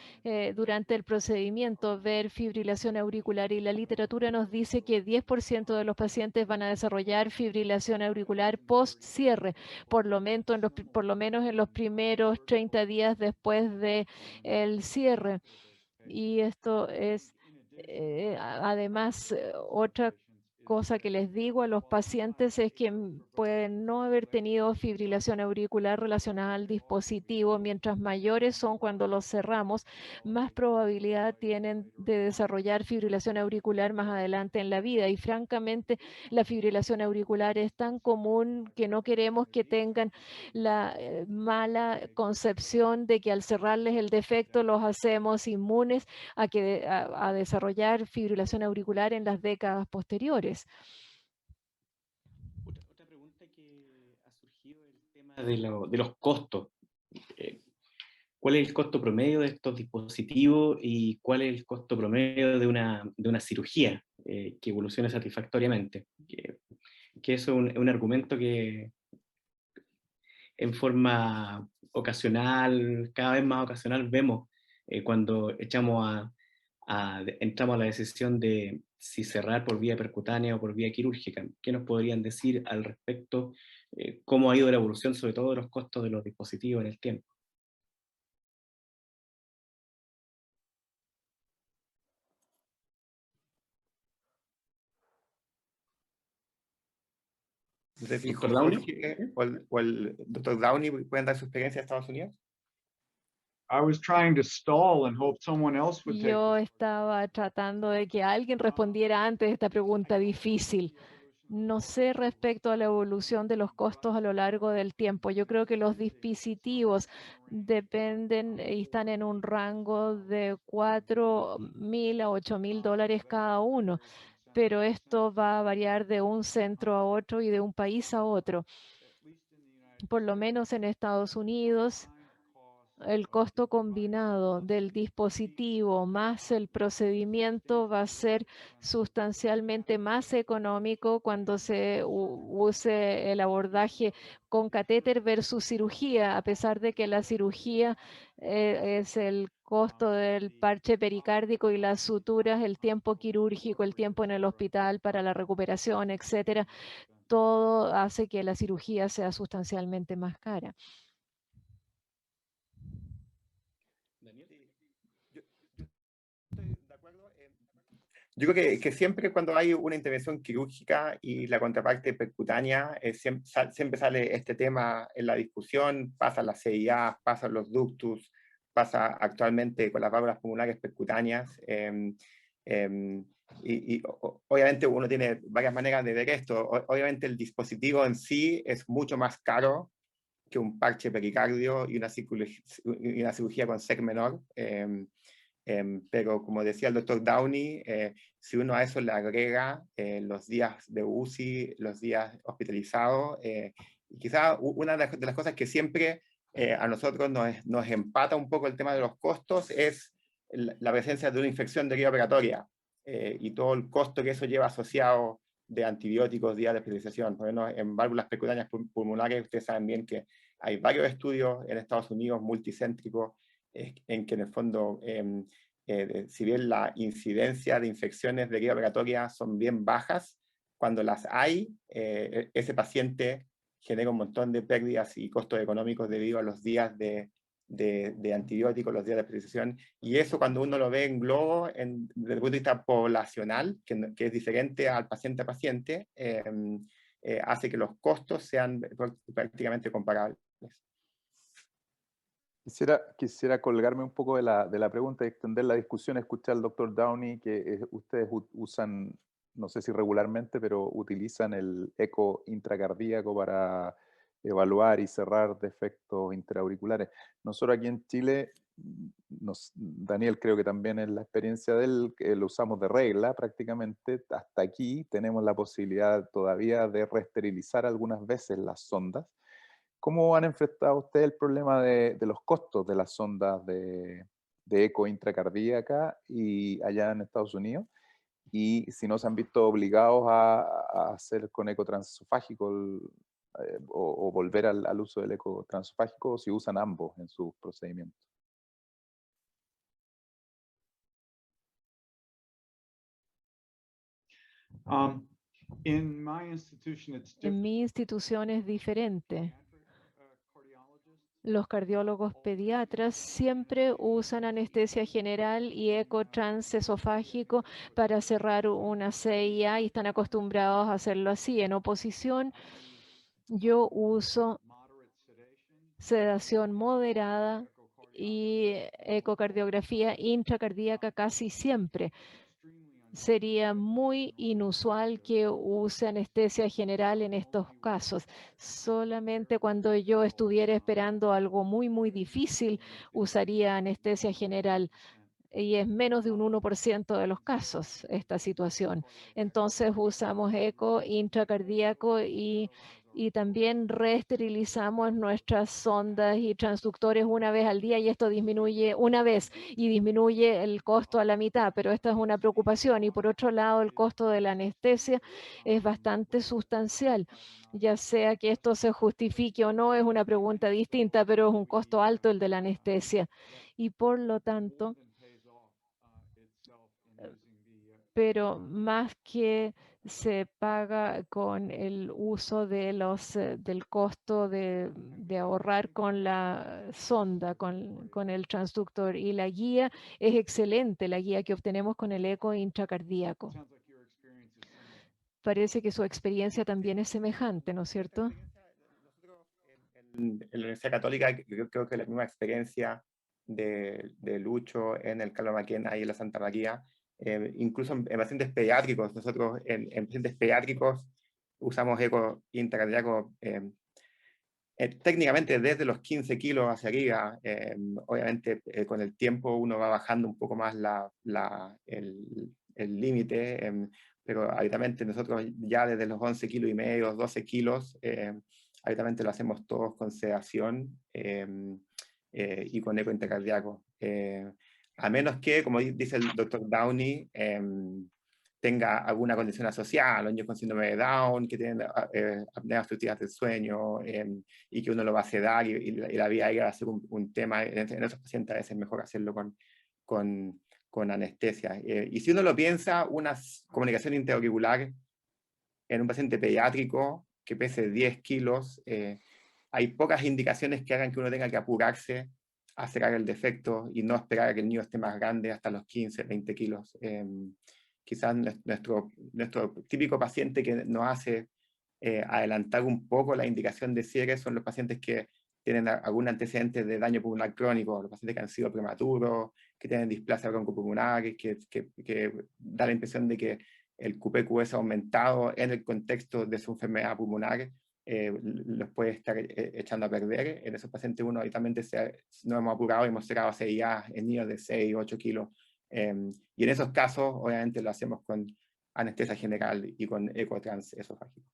durante el procedimiento ver fibrilación auricular y la literatura nos dice que 10% de los pacientes van a desarrollar fibrilación auricular post-cierre, por lo menos en los primeros 30 días después del cierre. Y esto es además otra cosa que les digo a los pacientes es que pueden no haber tenido fibrilación auricular relacionada al dispositivo. Mientras mayores son cuando los cerramos, más probabilidad tienen de desarrollar fibrilación auricular más adelante en la vida. Y francamente, la fibrilación auricular es tan común que no queremos que tengan la mala concepción de que al cerrarles el defecto los hacemos inmunes a desarrollar fibrilación auricular en las décadas posteriores. Otra pregunta que ha surgido es el tema de los costos. ¿Cuál es el costo promedio de estos dispositivos y cuál es el costo promedio de una cirugía que evolucione satisfactoriamente? Que eso es un argumento que en forma ocasional, cada vez más ocasional, vemos cuando entramos a la decisión de si cerrar por vía percutánea o por vía quirúrgica. ¿Qué nos podrían decir al respecto? ¿Cómo ha ido la evolución, sobre todo de los costos de los dispositivos en el tiempo? No sé si ¿Doctor Downey? Jorge o el doctor Downey pueden dar su experiencia de Estados Unidos. I was trying to stall and hope someone else would take Yo estaba tratando de que alguien respondiera antes esta pregunta difícil. No sé respecto a la evolución de los costos a lo largo del tiempo. Yo creo que los dispositivos dependen y están en un rango de $4,000 a $8,000 cada uno. pero esto va a variar de un centro a otro y de un país a otro. Por lo menos en Estados Unidos, el costo combinado del dispositivo más el procedimiento va a ser sustancialmente más económico cuando se use el abordaje con catéter versus cirugía, a pesar de que la cirugía es el costo del parche pericárdico y las suturas, el tiempo quirúrgico, el tiempo en el hospital para la recuperación, etcétera. Todo hace que la cirugía sea sustancialmente más cara. Yo creo que siempre cuando hay una intervención quirúrgica y la contraparte percutánea, siempre sale este tema en la discusión, pasan las CIA, pasan los ductus, pasa actualmente con las válvulas pulmonares percutáneas. Obviamente uno tiene varias maneras de ver esto. Obviamente el dispositivo en sí es mucho más caro que un parche pericardio y una cirugía con SEC menor. Pero como decía el doctor Downey, si uno a eso le agrega los días de UCI, los días hospitalizados, quizá una de las cosas que siempre a nosotros nos empata un poco el tema de los costos es la presencia de una infección de vía operatoria y todo el costo que eso lleva asociado de antibióticos, días de hospitalización. Por ejemplo, en válvulas percutáneas pulmonares, ustedes saben bien que hay varios estudios en Estados Unidos multicéntricos en que en el fondo, si bien la incidencia de infecciones de vía operatoria son bien bajas, cuando las hay, ese paciente genera un montón de pérdidas y costos económicos debido a los días de antibióticos, los días de hospitalización, y eso cuando uno lo ve en globo, desde el punto de vista poblacional, que es diferente al paciente a paciente, hace que los costos sean prácticamente comparables. Quisiera colgarme un poco de la pregunta y extender la discusión. Escuché al doctor Downey que ustedes usan, no sé si regularmente, pero utilizan el eco intracardíaco para evaluar y cerrar defectos intraauriculares. Nosotros aquí en Chile, Daniel creo que también es la experiencia de él, que lo usamos de regla prácticamente. Hasta aquí tenemos la posibilidad todavía de reesterilizar algunas veces las sondas. ¿Cómo han enfrentado ustedes el problema de los costos de las sondas de eco intracardíaca y allá en Estados Unidos? Y si no se han visto obligados a hacer con eco transesofágico o volver al uso del eco transesofágico, o si usan ambos en sus procedimientos. In my institution, it's En mi institución es diferente. Los cardiólogos pediatras siempre usan anestesia general y eco transesofágico para cerrar una CIA y están acostumbrados a hacerlo así. En oposición, yo uso sedación moderada y ecocardiografía intracardíaca casi siempre. Sería muy inusual que use anestesia general en estos casos. Solamente cuando yo estuviera esperando algo muy difícil, usaría anestesia general. Y es menos de un 1% de los casos esta situación. Entonces usamos eco intracardíaco y también reesterilizamos nuestras sondas y transductores una vez al día, y esto disminuye una vez y disminuye el costo a la mitad, pero esta es una preocupación. Y por otro lado, el costo de la anestesia es bastante sustancial. Ya sea que esto se justifique o no, es una pregunta distinta, pero es un costo alto el de la anestesia. Y por lo tanto, pero más que se paga con el uso de del costo de ahorrar con la sonda, con el transductor, y la guía es excelente, la guía que obtenemos con el eco intracardíaco. Parece que su experiencia también es semejante, ¿no es cierto? En la Universidad Católica, creo que la misma experiencia de Lucho en el Carlos McKenna y en la Santa María, incluso en pacientes pediátricos. Nosotros en pacientes pediátricos usamos eco intracardíaco técnicamente desde los 15 kilos hacia arriba. Obviamente con el tiempo uno va bajando un poco más el límite. pero habitualmente nosotros ya desde los 11,5 kilos, 12 kilos, habitualmente lo hacemos todos con sedación y con eco intracardíaco. A menos que, como dice el doctor Downey, tenga alguna condición asociada, los niños con síndrome de Down, que tienen apneas obstructivas del sueño, y que uno lo va a sedar y la vía aérea va a ser un tema. En esos pacientes a veces es mejor hacerlo con anestesia. Y si uno lo piensa, una comunicación intraauricular en un paciente pediátrico que pese 10 kilos, hay pocas indicaciones que hagan que uno tenga que apurarse a cerrar el defecto y no esperar a que el niño esté más grande hasta los 15, 20 kilos. Quizás nuestro típico paciente que nos hace adelantar un poco la indicación de cierre son los pacientes que tienen algún antecedente de daño pulmonar crónico, los pacientes que han sido prematuros, que tienen displasia broncopulmonar, que da la impresión de que el QPQ es aumentado en el contexto de su enfermedad pulmonar, los puede estar echando a perder. En esos pacientes uno habitualmente no hemos apurado y hemos cerrado CIA en niños de 6, 8 kilos. Y en esos casos, obviamente, lo hacemos con anestesia general y con ecotransesofágico.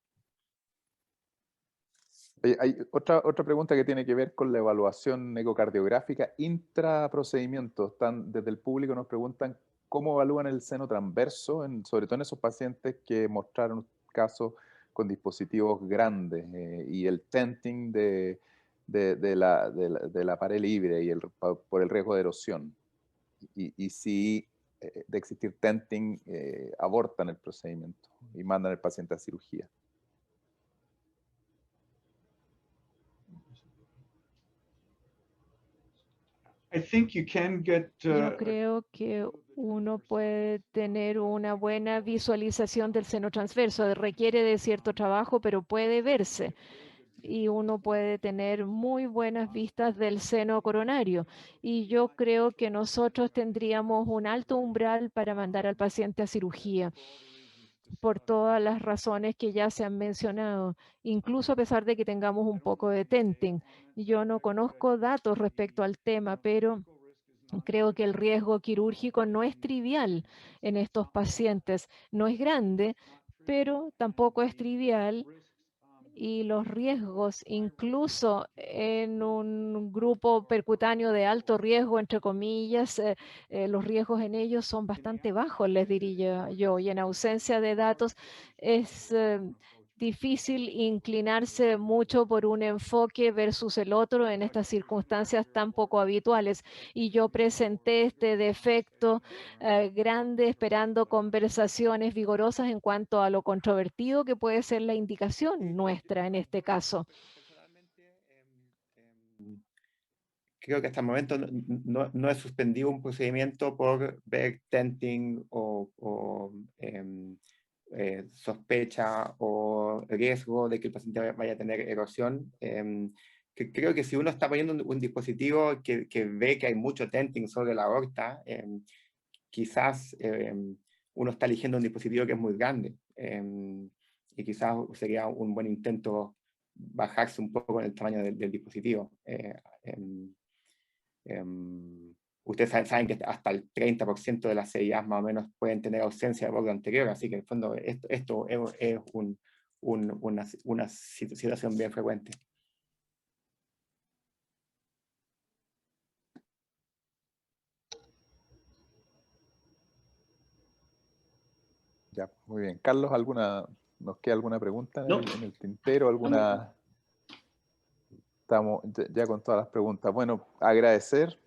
Hay otra pregunta que tiene que ver con la evaluación ecocardiográfica intraprocedimiento. Desde el público nos preguntan cómo evalúan el seno transverso, sobre todo en esos pacientes que mostraron casos con dispositivos grandes y el tenting de la pared libre y por el riesgo de erosión. Y si de existir tenting, abortan el procedimiento y mandan al paciente a cirugía. Yo creo que uno puede tener una buena visualización del seno transverso. Requiere de cierto trabajo, pero puede verse. Y uno puede tener muy buenas vistas del seno coronario. Y yo creo que nosotros tendríamos un alto umbral para mandar al paciente a cirugía, por todas las razones que ya se han mencionado, incluso a pesar de que tengamos un poco de tenting. Yo no conozco datos respecto al tema, pero creo que el riesgo quirúrgico no es trivial en estos pacientes. No es grande, pero tampoco es trivial. Y los riesgos, incluso en un grupo percutáneo de alto riesgo, entre comillas, los riesgos en ellos son bastante bajos, les diría yo. Y en ausencia de datos es difícil inclinarse mucho por un enfoque versus el otro en estas circunstancias tan poco habituales. Y yo presenté este defecto grande esperando conversaciones vigorosas en cuanto a lo controvertido que puede ser la indicación nuestra en este caso. Creo que hasta el momento no he suspendido un procedimiento por ver tenting o sospecha o riesgo de que el paciente vaya a tener erosión. Creo que si uno está poniendo un dispositivo que ve que hay mucho tenting sobre la aorta, quizás uno está eligiendo un dispositivo que es muy grande, y quizás sería un buen intento bajarse un poco en el tamaño del dispositivo. Ustedes saben que hasta el 30% de las CIAs más o menos pueden tener ausencia de borde anterior, así que en el fondo esto es una situación bien frecuente. Ya, muy bien. Carlos, ¿nos queda alguna pregunta No. en el tintero? ¿Alguna? Estamos ya con todas las preguntas. Bueno, agradecer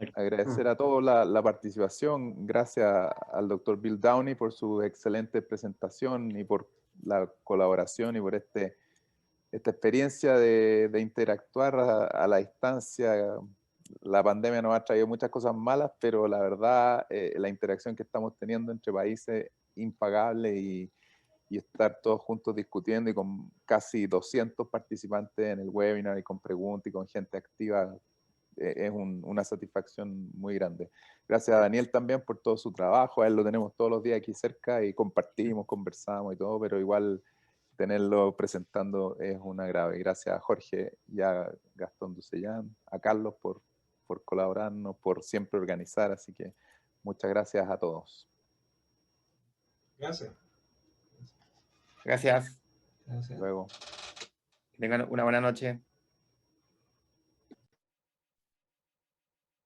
a todos la participación. Gracias al doctor Bill Downey por su excelente presentación y por la colaboración y por esta experiencia de interactuar a la distancia. La pandemia nos ha traído muchas cosas malas, pero la verdad, la interacción que estamos teniendo entre países es impagable y estar todos juntos discutiendo y con casi 200 participantes en el webinar y con preguntas y con gente activa, es una satisfacción muy grande. Gracias a Daniel también por todo su trabajo, a él lo tenemos todos los días aquí cerca y compartimos, conversamos y todo, pero igual tenerlo presentando es un agrado. Y gracias a Jorge y a Gastón Ducellán, a Carlos por colaborarnos, por siempre organizar, así que muchas gracias a todos. Gracias. Gracias. Gracias. Luego. Que tengan una buena noche.